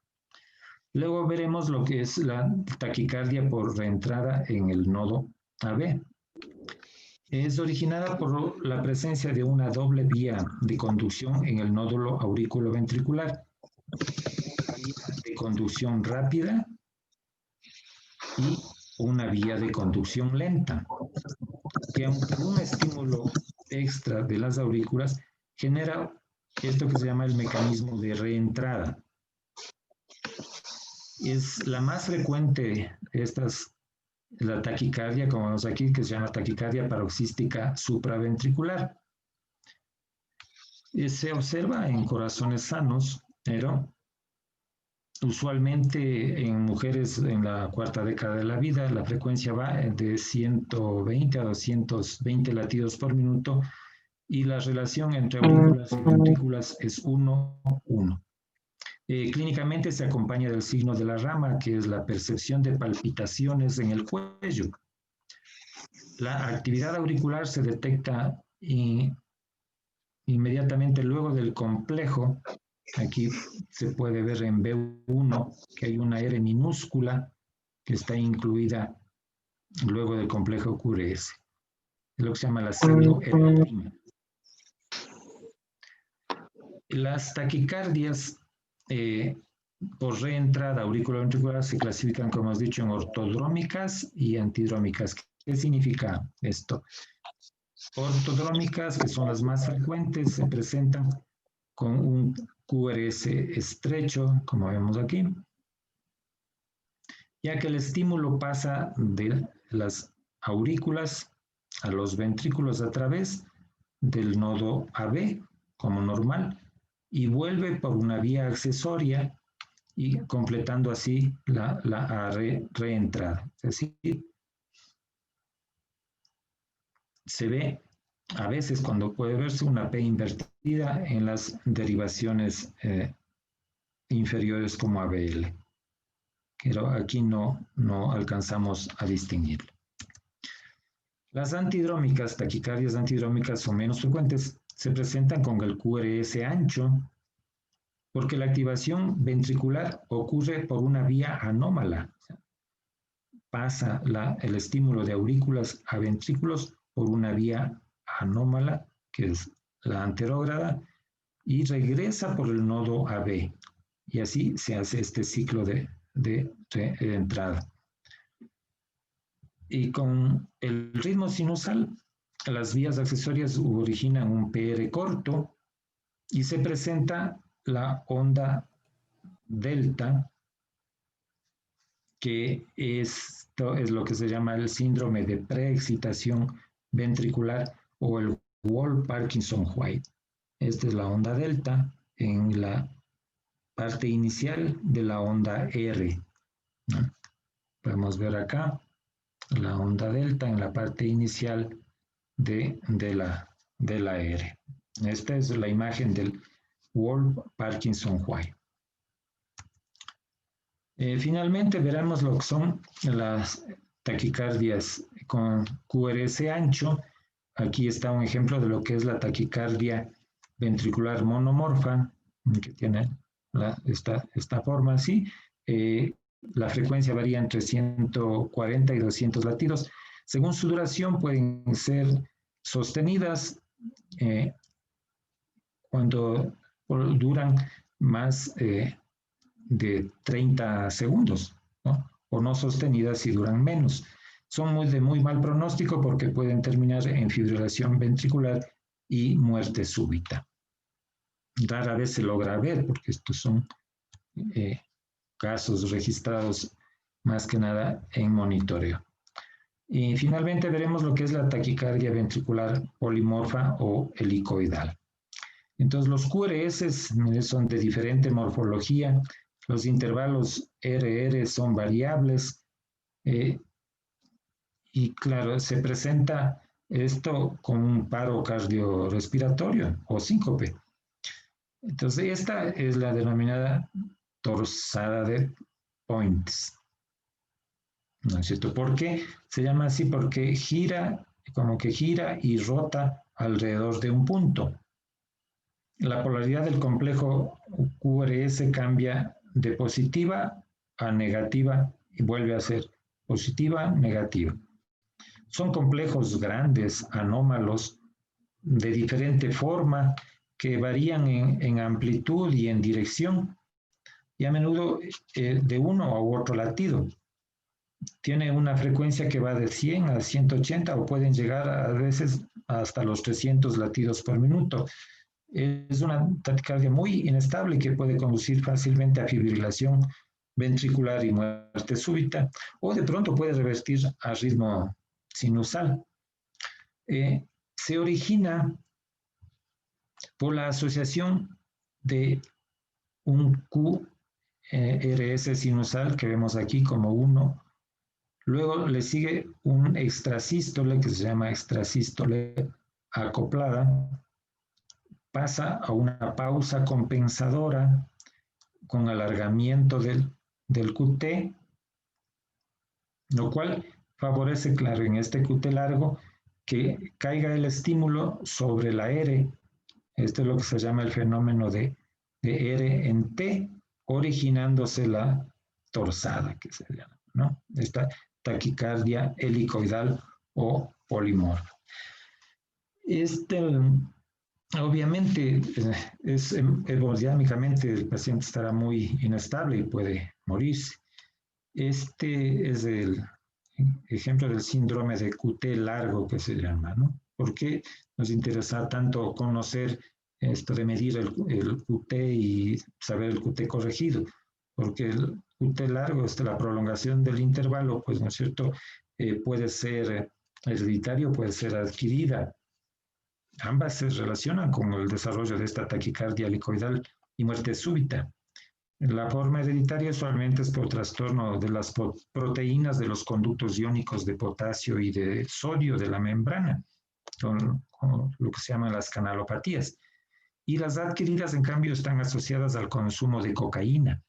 Luego veremos lo que es la taquicardia por reentrada en el nodo AB. Es originada por la presencia de una doble vía de conducción en el nódulo auriculoventricular. Vía de conducción rápida y una vía de conducción lenta, que aunque un estímulo extra de las aurículas genera esto que se llama el mecanismo de reentrada. Es la más frecuente de la taquicardia, como vemos aquí, que se llama taquicardia paroxística supraventricular. Se observa en corazones sanos, pero usualmente en mujeres en la cuarta década de la vida la frecuencia va de 120 a 220 latidos por minuto y la relación entre aurículas y ventrículas es 1:1. Clínicamente se acompaña del signo de la rama, que es la percepción de palpitaciones en el cuello. La actividad auricular se detecta inmediatamente luego del complejo. Aquí se puede ver en B1 que hay una R minúscula que está incluida luego del complejo QRS. Es lo que se llama la pseudoepigrima. Las taquicardias por reentrada auriculoventricular se clasifican, como hemos dicho, en ortodrómicas y antidrómicas. ¿Qué significa esto? Ortodrómicas, que son las más frecuentes, se presentan con un QRS estrecho, como vemos aquí, ya que el estímulo pasa de las aurículas a los ventrículos a través del nodo AB, como normal, y vuelve por una vía accesoria y completando así la reentrada. Es decir, se ve a veces cuando puede verse una P invertida en las derivaciones inferiores como ABL, pero aquí no alcanzamos a distinguirlo. Las antidrómicas, taquicardias antidrómicas son menos frecuentes, se presentan con el QRS ancho, porque la activación ventricular ocurre por una vía anómala. Pasa el estímulo de aurículas a ventrículos por una vía anómala, que es la anterógrada, y regresa por el nodo AB. Y así se hace este ciclo de entrada. Y con el ritmo sinusal, las vías accesorias originan un PR corto y se presenta la onda delta, que esto es lo que se llama el síndrome de preexcitación ventricular o el Wall-Parkinson-White. Esta es la onda delta en la parte inicial de la onda R, ¿no? Podemos ver acá la onda delta en la parte inicial de la R. Esta es la imagen del World Parkinson White. Finalmente veremos lo que son las taquicardias con QRS ancho. Aquí está un ejemplo de lo que es la taquicardia ventricular monomorfa, que tiene esta forma así. La frecuencia varía entre 140 y 200 latidos. Según su duración pueden ser sostenidas cuando duran más de 30 segundos, ¿no? O no sostenidas si duran menos. Son de muy mal pronóstico porque pueden terminar en fibrilación ventricular y muerte súbita. Rara vez se logra ver porque estos son casos registrados más que nada en monitoreo. Y finalmente veremos lo que es la taquicardia ventricular polimorfa o helicoidal. Entonces los QRS son de diferente morfología, los intervalos RR son variables y claro, se presenta esto con un paro cardiorrespiratorio o síncope. Entonces esta es la denominada torsada de Points. ¿No es cierto? ¿Por qué se llama así? Porque gira, como que gira y rota alrededor de un punto. La polaridad del complejo QRS cambia de positiva a negativa y vuelve a ser positiva, negativa. Son complejos grandes, anómalos, de diferente forma, que varían en amplitud y en dirección, y a menudo de uno a otro latido. Tiene una frecuencia que va de 100 a 180 o pueden llegar a veces hasta los 300 latidos por minuto. Es una taquicardia muy inestable que puede conducir fácilmente a fibrilación ventricular y muerte súbita, o de pronto puede revertir a ritmo sinusal. Se origina por la asociación de un QRS sinusal que vemos aquí como 1. Luego le sigue un extrasístole que se llama extrasístole acoplada. Pasa a una pausa compensadora con alargamiento del QT, lo cual favorece, claro, en este QT largo, que caiga el estímulo sobre la R. Esto es lo que se llama el fenómeno de R en T, originándose la torsada, que se llama, ¿no? Esta taquicardia helicoidal o polimorfa. Obviamente, hemodinámicamente el paciente estará muy inestable y puede morirse. Este es el ejemplo del síndrome de QT largo que se llama, ¿no? ¿Por qué nos interesa tanto conocer esto de medir el QT y saber el QT corregido? Porque el QT largo, la prolongación del intervalo, pues, ¿no es cierto? Puede ser hereditario, puede ser adquirida. Ambas se relacionan con el desarrollo de esta taquicardia helicoidal y muerte súbita. La forma hereditaria usualmente es por trastorno de las proteínas de los conductos iónicos de potasio y de sodio de la membrana, con lo que se llaman las canalopatías. Y las adquiridas, en cambio, están asociadas al consumo de cocaína,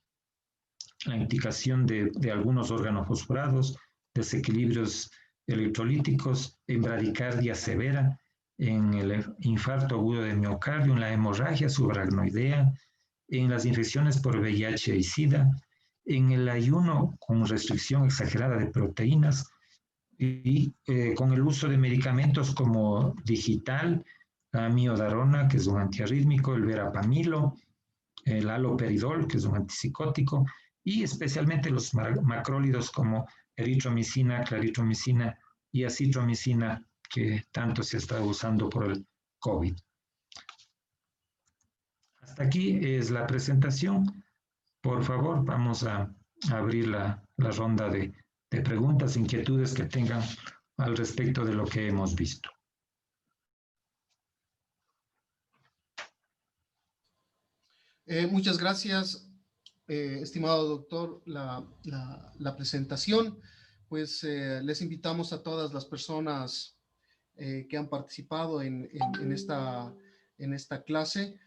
la indicación de algunos órganos fosforados, desequilibrios electrolíticos, en bradicardia severa, en el infarto agudo de miocardio, en la hemorragia subaracnoidea, en las infecciones por VIH y SIDA, en el ayuno con restricción exagerada de proteínas y con el uso de medicamentos como digital, la miodarona, que es un antiarrítmico, el verapamilo, el haloperidol, que es un antipsicótico, y especialmente los macrólidos como eritromicina, claritromicina y acitromicina, que tanto se está usando por el COVID. Hasta aquí es la presentación. Por favor, vamos a abrir la ronda de preguntas, inquietudes que tengan al respecto de lo que hemos visto. Muchas gracias, estimado doctor, la presentación. Pues les invitamos a todas las personas que han participado en esta en esta clase,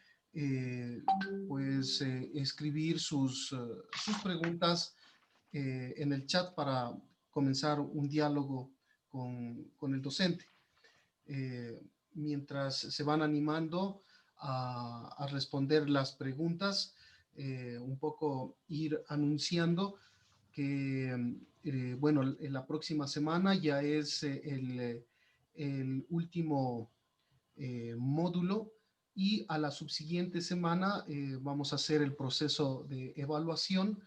pues escribir sus preguntas en el chat para comenzar un diálogo con el docente. Mientras se van animando a responder las preguntas, un poco ir anunciando que, bueno, en la próxima semana ya es el último módulo, y a la subsiguiente semana vamos a hacer el proceso de evaluación,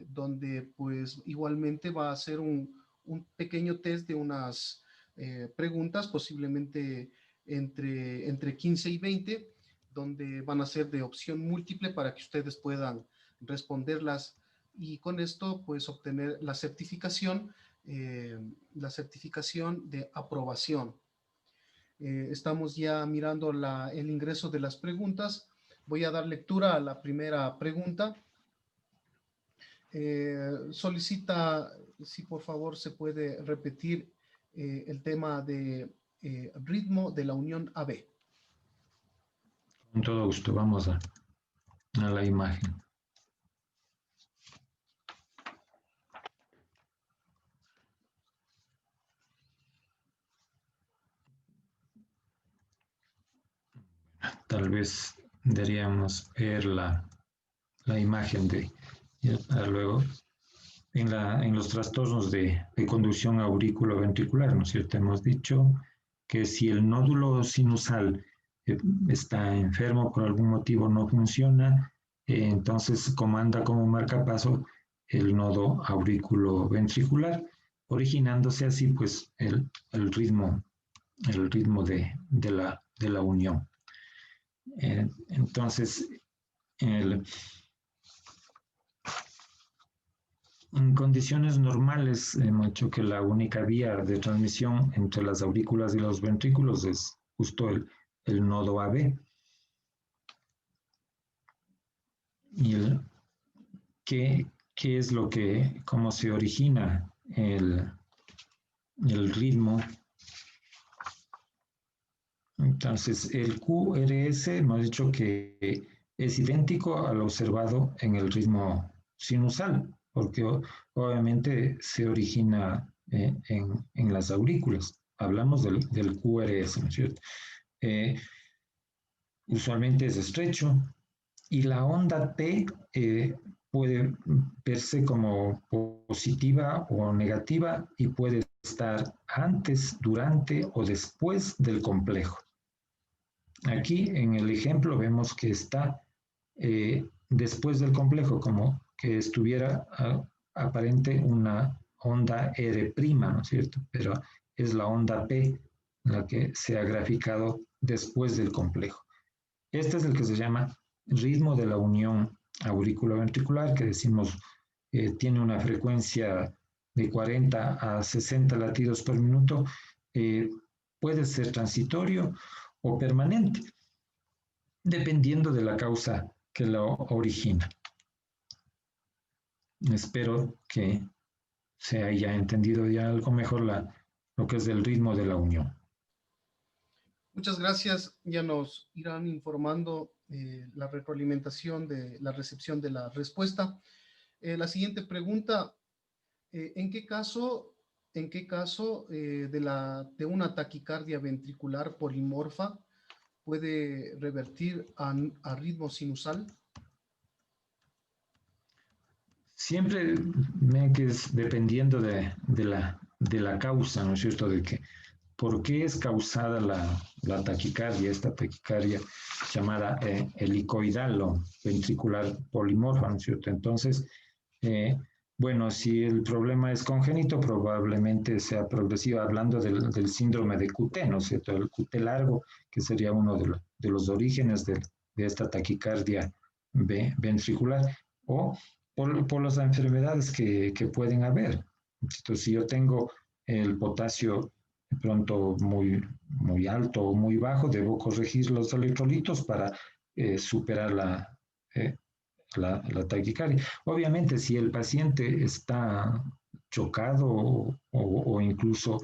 donde pues igualmente va a ser un pequeño test de unas preguntas, posiblemente entre 15 y 20, donde van a ser de opción múltiple para que ustedes puedan responderlas, y con esto pues obtener la certificación de aprobación. Estamos ya mirando el ingreso de las preguntas. Voy a dar lectura a la primera pregunta. Solicita si por favor se puede repetir el tema de ritmo de la unión AB. Con todo gusto, vamos a la imagen. Tal vez deberíamos ver la imagen para luego en los trastornos de conducción auriculoventricular, ¿no es cierto? Hemos dicho que si el nódulo sinusal está enfermo, por algún motivo no funciona, entonces comanda como marcapaso el nodo auriculoventricular, originándose así pues el ritmo de la unión. Entonces, en condiciones normales hemos dicho que la única vía de transmisión entre las aurículas y los ventrículos es justo el nodo AB. ¿Y qué es cómo se origina el ritmo? Entonces, el QRS hemos dicho que es idéntico al observado en el ritmo sinusal, porque obviamente se origina en las aurículas. Hablamos del QRS, ¿no es cierto? Usualmente es estrecho, y la onda T puede verse como positiva o negativa y puede estar antes, durante o después del complejo. Aquí en el ejemplo vemos que está después del complejo, como que estuviera aparente una onda R', ¿no es cierto? Pero es la onda P la que se ha graficado después del complejo. Este es el que se llama ritmo de la unión auriculoventricular, que decimos tiene una frecuencia de 40 a 60 latidos por minuto. Puede ser transitorio o permanente, dependiendo de la causa que lo origina. Espero que se haya entendido ya algo mejor lo que es el ritmo de la unión. Muchas gracias. Ya nos irán informando la retroalimentación de la recepción de la respuesta. La siguiente pregunta: ¿en qué caso de una taquicardia ventricular polimorfa puede revertir a ritmo sinusal? Siempre que es dependiendo de la causa, ¿no es cierto? De que por qué es causada la taquicardia, esta taquicardia llamada helicoidal o ventricular polimorfa, ¿no es cierto? Entonces, bueno, si el problema es congénito, probablemente sea progresiva, hablando del síndrome de QT, ¿no es cierto? El QT largo, que sería uno de los orígenes de esta taquicardia ventricular, o por las enfermedades que pueden haber. Entonces, si yo tengo el potasio de pronto muy alto o muy bajo, debo corregir los electrolitos para superar la taquicardia. Obviamente, si el paciente está chocado o incluso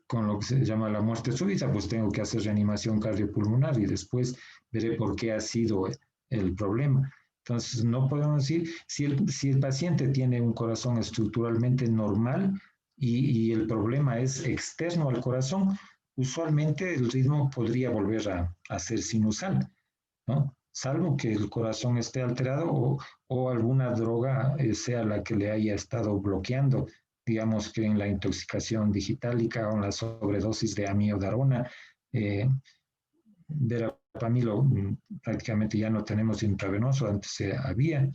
con lo que se llama la muerte súbita, pues tengo que hacer reanimación cardiopulmonar y después veré por qué ha sido el problema. Entonces, no podemos decir, si el paciente tiene un corazón estructuralmente normal y el problema es externo al corazón, usualmente el ritmo podría volver a ser sinusal, ¿no? Salvo que el corazón esté alterado o alguna droga sea la que le haya estado bloqueando, digamos que en la intoxicación digitálica o en la sobredosis de amiodarona, verapamilo prácticamente ya no tenemos intravenoso, antes había,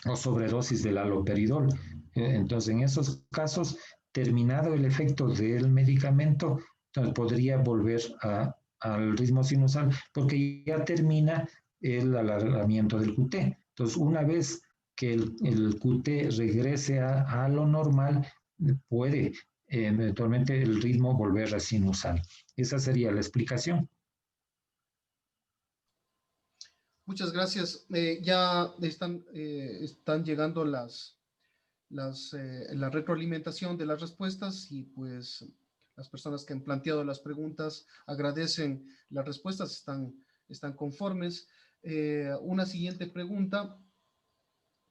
o sobredosis del haloperidol. Entonces, en esos casos, terminado el efecto del medicamento, podría volver al ritmo sinusal porque ya termina el alargamiento del QT. Entonces, una vez que el QT regrese a lo normal, puede eventualmente el ritmo volver a sinusal. Esa sería la explicación. Muchas gracias. Ya están llegando la retroalimentación de las respuestas y pues las personas que han planteado las preguntas agradecen las respuestas, están conformes. Una siguiente pregunta.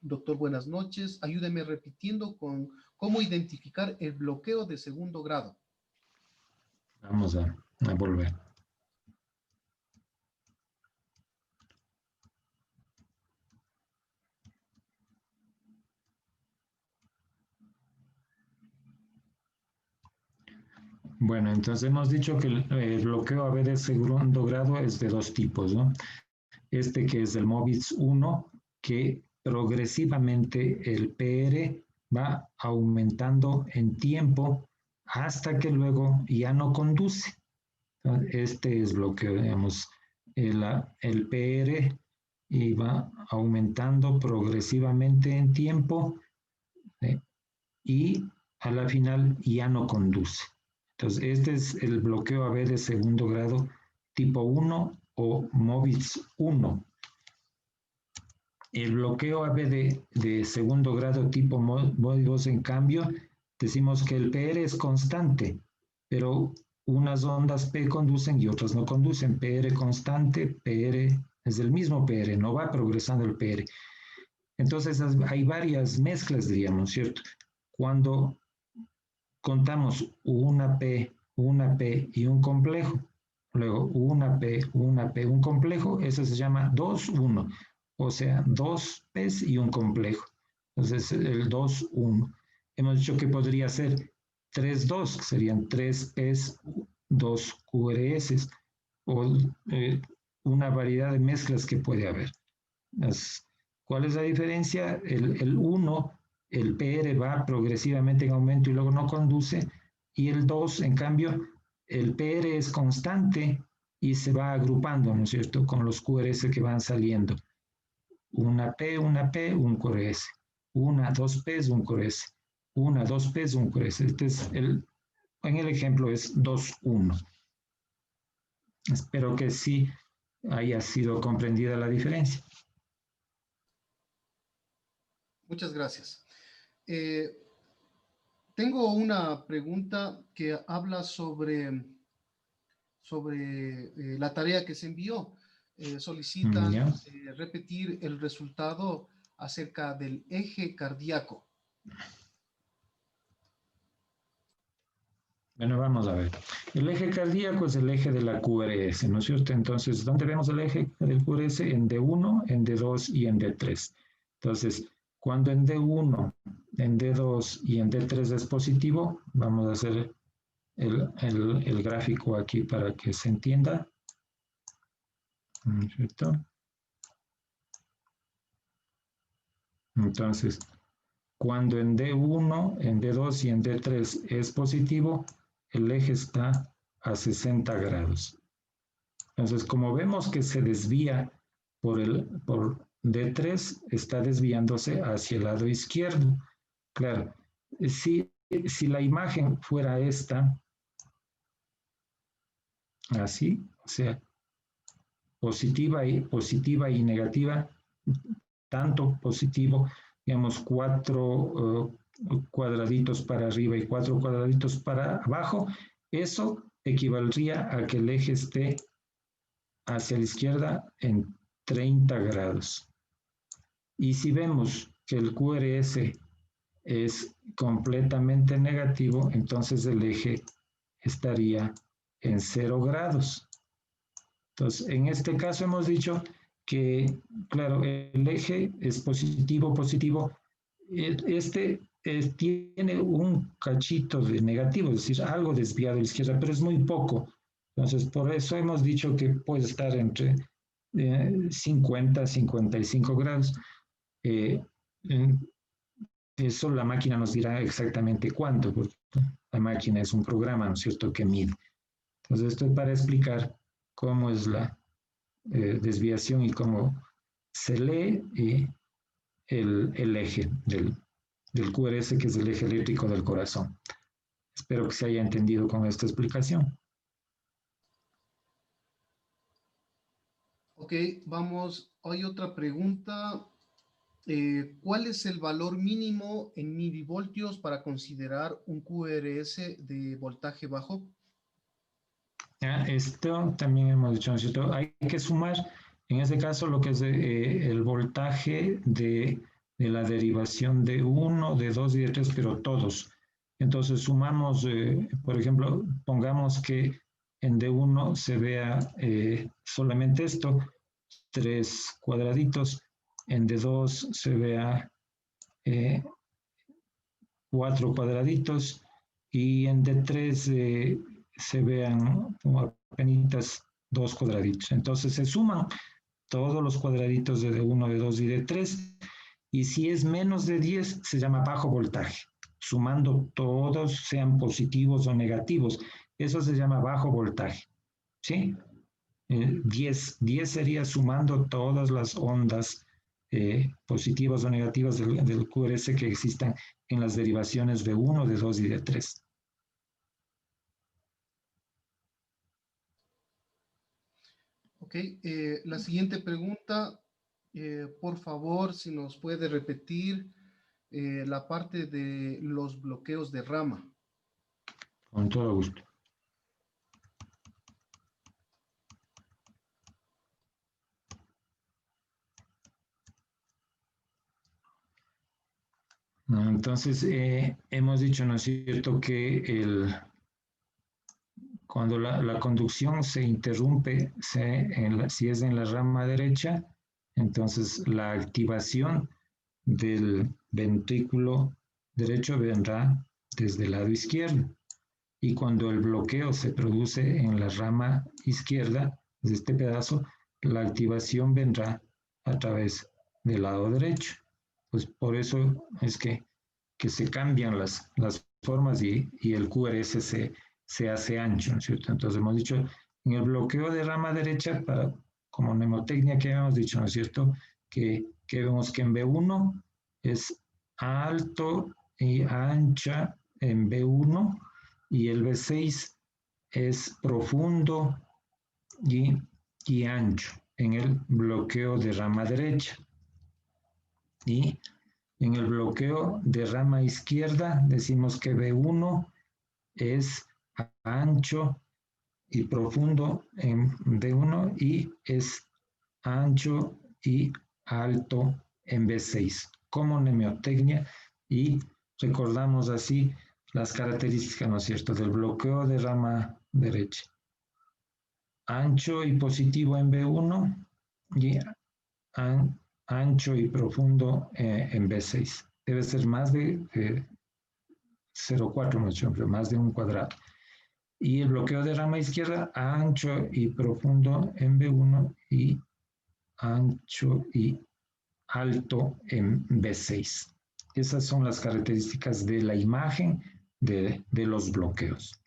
Doctor, buenas noches. Ayúdeme repitiendo con cómo identificar el bloqueo de segundo grado. Vamos a volver. Bueno, entonces hemos dicho que el bloqueo AB de segundo grado es de dos tipos, ¿no? Este que es el MOBITS 1, que progresivamente el PR va aumentando en tiempo hasta que luego ya no conduce. Este es bloqueo, digamos, el PR y va aumentando progresivamente en tiempo y a la final ya no conduce. Entonces, este es el bloqueo AB de segundo grado tipo 1 o MOBITS 1. El bloqueo AB de segundo grado tipo MOBITS 2, en cambio, decimos que el PR es constante, pero unas ondas P conducen y otras no conducen. PR constante, PR es el mismo PR, no va progresando el PR. Entonces, hay varias mezclas, diríamos, ¿cierto? Cuando contamos una P y un complejo, luego una P, un complejo, eso se llama 2-1, o sea, 2 P's y un complejo. Entonces, el 2-1. Hemos dicho que podría ser 3-2, que serían 3 P's, 2 QRS, o una variedad de mezclas que puede haber. ¿Cuál es la diferencia? El 1, el PR va progresivamente en aumento y luego no conduce, y el 2, en cambio, el PR es constante y se va agrupando, ¿no es cierto?, con los QRS que van saliendo. Una P, un QRS. Una, 2 P's, un QRS. Una, 2 P's, un QRS. En el ejemplo es 2-1. Espero que sí haya sido comprendida la diferencia. Muchas gracias. Tengo una pregunta que habla sobre la tarea que se envió. Solicitan repetir el resultado acerca del eje cardíaco. Bueno, vamos a ver. El eje cardíaco es el eje de la QRS, ¿no es cierto? Entonces, ¿dónde vemos el eje del QRS? En D1, en D2 y en D3. Entonces, cuando en D1, en D2 y en D3 es positivo, vamos a hacer el gráfico aquí para que se entienda. ¿No es cierto? Entonces, cuando en D1, en D2 y en D3 es positivo, el eje está a 60 grados. Entonces, como vemos que se desvía por D3, está desviándose hacia el lado izquierdo. Claro, si la imagen fuera esta, así, o sea, positiva y negativa, tanto positivo, digamos 4 cuadraditos para arriba y 4 cuadraditos para abajo, eso equivaldría a que el eje esté hacia la izquierda en 30 grados. Y si vemos que el QRS es completamente negativo, entonces el eje estaría en 0 grados. Entonces, en este caso hemos dicho que, claro, el eje es positivo, positivo. Tiene un cachito de negativo, es decir, algo desviado a la izquierda, pero es muy poco. Entonces, por eso hemos dicho que puede estar entre 50 y 55 grados. Eso la máquina nos dirá exactamente cuánto, porque la máquina es un programa, ¿no es cierto?, que mide. Entonces, esto es para explicar cómo es la desviación y cómo se lee el eje del QRS, que es el eje eléctrico del corazón. Espero que se haya entendido con esta explicación. Ok, vamos. Hay otra pregunta. ¿Cuál es el valor mínimo en milivoltios para considerar un QRS de voltaje bajo? Ya, esto también hemos dicho, ¿no es cierto? Hay que sumar, en este caso, lo que es el voltaje de la derivación de 1, de 2 y de 3, pero todos. Entonces sumamos, por ejemplo, pongamos que en D1 se vea solamente esto, 3 cuadraditos, en D2 se vea 4 cuadraditos y en D3 se vean apenas 2 cuadraditos. Entonces se suman todos los cuadraditos de D1, D2 y D3 y si es menos de 10 se llama bajo voltaje. Sumando todos, sean positivos o negativos, eso se llama bajo voltaje. ¿Sí? 10 sería sumando todas las ondas positivas o negativas del QRS que existan en las derivaciones de 1, de 2 y de 3. Ok, la siguiente pregunta, por favor, si nos puede repetir la parte de los bloqueos de rama. Con todo gusto. Entonces, hemos dicho, ¿no es cierto?, que cuando la conducción se interrumpe, si es en la rama derecha, entonces la activación del ventrículo derecho vendrá desde el lado izquierdo. Y cuando el bloqueo se produce en la rama izquierda, de este pedazo, la activación vendrá a través del lado derecho. Pues por eso es que se cambian las formas y el QRS se hace ancho, ¿no es cierto? Entonces hemos dicho, en el bloqueo de rama derecha, como mnemotecnia que habíamos dicho, ¿no es cierto? Que vemos que en B1 es alto y ancha en B1 y el B6 es profundo y ancho en el bloqueo de rama derecha. Y en el bloqueo de rama izquierda decimos que B1 es ancho y profundo en B1 y es ancho y alto en B6 como mnemotecnia y recordamos así las características, ¿no es cierto?, del bloqueo de rama derecha. Ancho y positivo en B1 y ancho y profundo en B6. Debe ser más de 0,4, no ejemplo, más de un cuadrado. Y el bloqueo de rama izquierda, ancho y profundo en B1 y ancho y alto en B6. Esas son las características de la imagen de los bloqueos.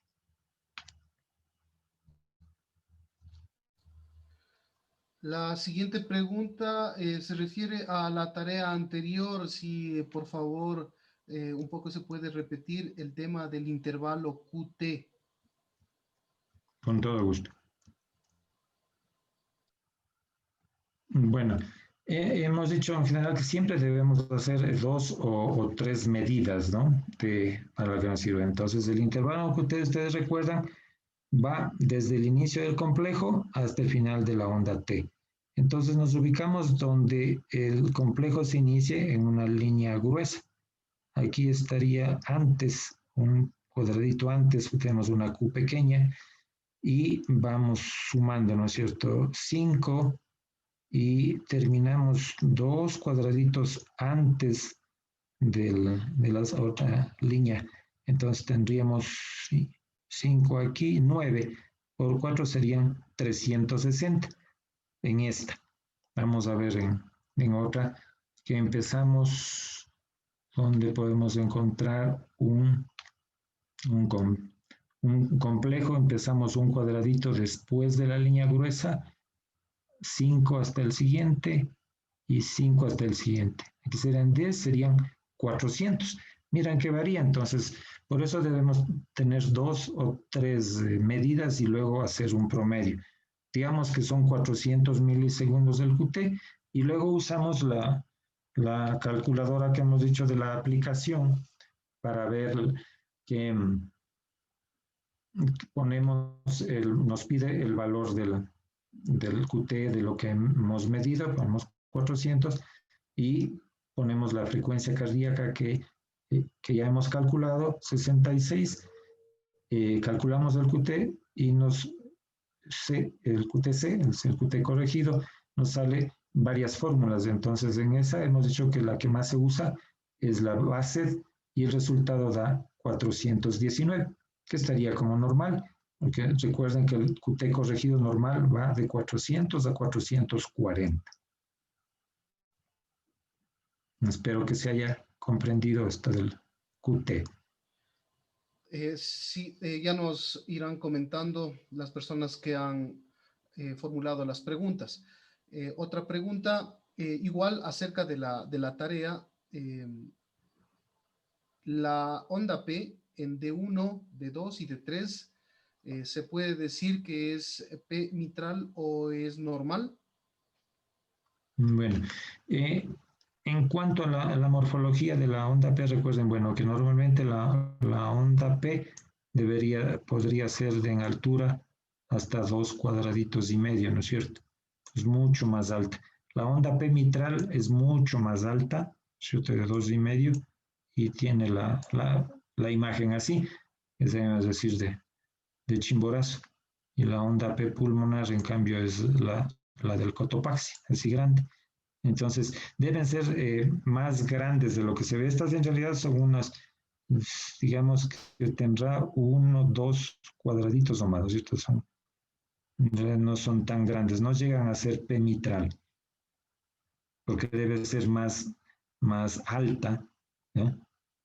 La siguiente pregunta se refiere a la tarea anterior. Si por favor un poco se puede repetir el tema del intervalo QT. Con todo gusto. Bueno, Hemos dicho en general que siempre debemos hacer dos o tres medidas, ¿no? Para lo que nos sirve. Entonces, el intervalo que ustedes recuerdan va desde el inicio del complejo hasta el final de la onda T. Entonces, nos ubicamos donde el complejo se inicie en una línea gruesa. Aquí estaría antes, un cuadradito antes, tenemos una Q pequeña y vamos sumando, ¿no es cierto? 5 y terminamos dos cuadraditos antes de la otra línea. Entonces tendríamos 5 aquí, 9 por 4 serían 360 en esta. Vamos a ver en otra que empezamos donde podemos encontrar un, un complejo, empezamos un cuadradito después de la línea gruesa, 5 hasta el siguiente y 5 hasta el siguiente. Aquí serían 10, serían 400. Miran que varía, entonces por eso debemos tener dos o tres medidas y luego hacer un promedio. Digamos que son 400 milisegundos del QT y luego usamos la calculadora que hemos dicho de la aplicación para ver que nos pide el valor del QT de lo que hemos medido, ponemos 400 y ponemos la frecuencia cardíaca que ya hemos calculado, 66, calculamos el QT y el QTC, el QT corregido, nos sale varias fórmulas. Entonces, en esa hemos dicho que la que más se usa es la base y el resultado da 419, que estaría como normal, porque recuerden que el QT corregido normal va de 400 a 440. Espero que se haya comprendido esto del QT. Sí, ya nos irán comentando las personas que han formulado las preguntas. Otra pregunta, igual acerca de la tarea, la onda P en D1, D2 y D3, ¿se puede decir que es P mitral o es normal? Bueno, en cuanto a la morfología de la onda P, recuerden, bueno, que normalmente la onda P podría ser en altura hasta 2 cuadraditos y medio, ¿no es cierto? Es mucho más alta. La onda P mitral es mucho más alta, ¿cierto? De 2 y medio, y tiene la imagen así, es decir, de Chimborazo. Y la onda P pulmonar, en cambio, es la del Cotopaxi, así grande. Entonces, deben ser más grandes de lo que se ve. Estas en realidad son unas, digamos que tendrá 1, 2 cuadraditos o más, ¿cierto? No son tan grandes, no llegan a ser P mitral, porque debe ser más alta, ¿no?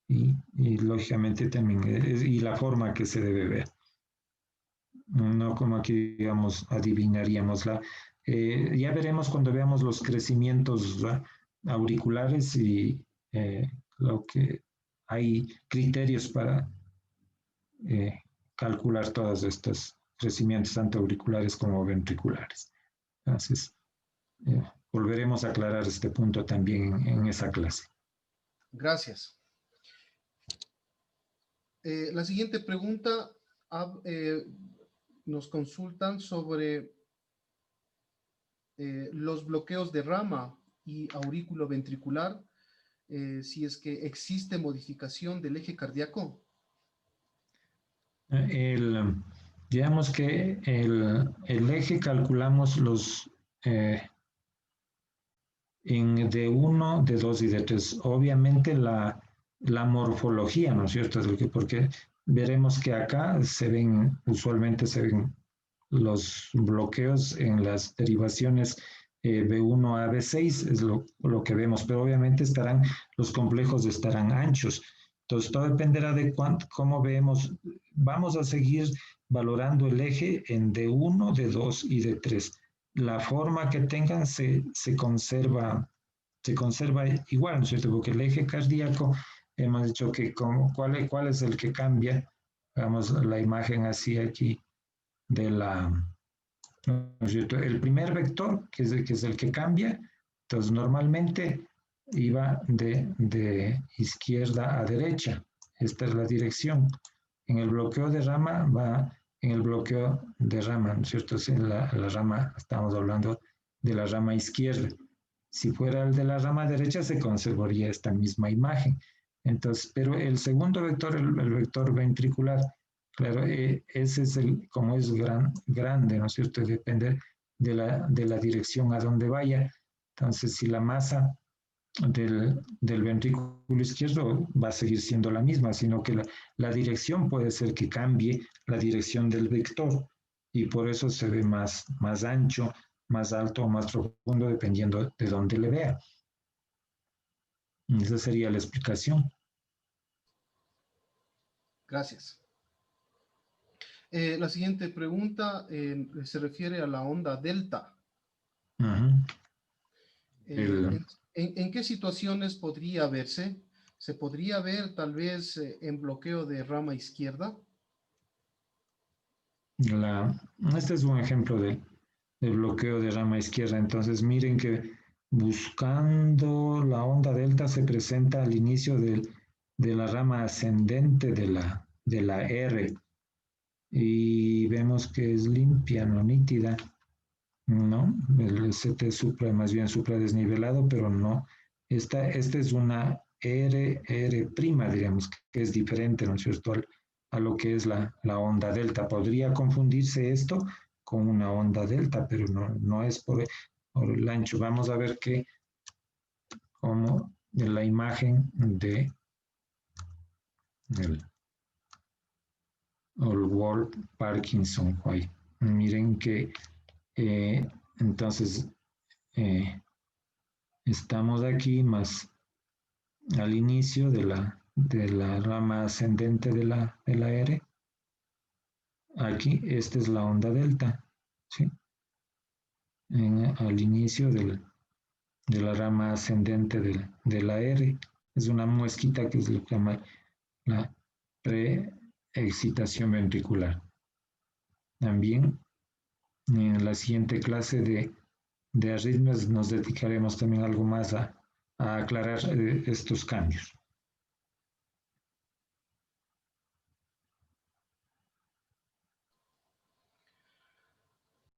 Y lógicamente también, y la forma que se debe ver. No como aquí, digamos, adivinaríamos ya veremos cuando veamos los crecimientos auriculares y lo que hay criterios para calcular todos estos crecimientos, tanto auriculares como ventriculares. Entonces, volveremos a aclarar este punto también en esa clase. Gracias. La siguiente pregunta, nos consultan sobre los bloqueos de rama y aurículo ventricular, si es que existe modificación del eje cardíaco. Digamos que el eje calculamos en D1, D2 y D3. Obviamente la morfología, ¿no es cierto? Porque veremos que acá usualmente se ven los bloqueos en las derivaciones B1 a B6, es lo que vemos, pero obviamente los complejos estarán anchos. Entonces, todo dependerá de cómo vemos. Vamos a seguir valorando el eje en D1, D2 y D3. La forma que tengan se conserva igual, ¿no es cierto? Porque el eje cardíaco, hemos dicho que ¿cuál es el que cambia? Vamos la imagen así aquí ¿no es cierto? El primer vector, que es el que cambia, Entonces, normalmente iba de izquierda a derecha. Esta es la dirección. En el bloqueo de rama va en el bloqueo de rama, ¿no es cierto? En la rama, estamos hablando de la rama izquierda. Si fuera el de la rama derecha, se conservaría esta misma imagen. Entonces, pero el segundo vector, el vector ventricular, claro, ese es como es grande, ¿no es cierto? Depende de la dirección a donde vaya. Entonces, si la masa del ventrículo izquierdo va a seguir siendo la misma, sino que la dirección puede ser que cambie la dirección del vector y por eso se ve más ancho, más alto o más profundo dependiendo de dónde le vea. Esa sería la explicación. Gracias. La siguiente pregunta se refiere a la onda delta. ¿En qué situaciones podría verse? ¿Se podría ver tal vez en bloqueo de rama izquierda? Este es un ejemplo de bloqueo de rama izquierda. Entonces miren que buscando la onda delta se presenta al inicio de la rama ascendente de la R y vemos que es limpia, no nítida, ¿no? El ST supra, más bien supra desnivelado, pero no. Esta es una R', diríamos, que es diferente, ¿no es cierto?, a lo que es la onda delta. Podría confundirse esto con una onda delta, pero no es por el ancho. Vamos a ver que como de la imagen de el Wall Parkinson White. Miren que entonces estamos aquí más al inicio de la rama ascendente de la R. Aquí, esta es la onda delta, ¿sí? Al inicio de la rama ascendente de la R. Es una muesquita que se llama la preexcitación ventricular. También en la siguiente clase de arritmias nos dedicaremos también algo más a aclarar estos cambios.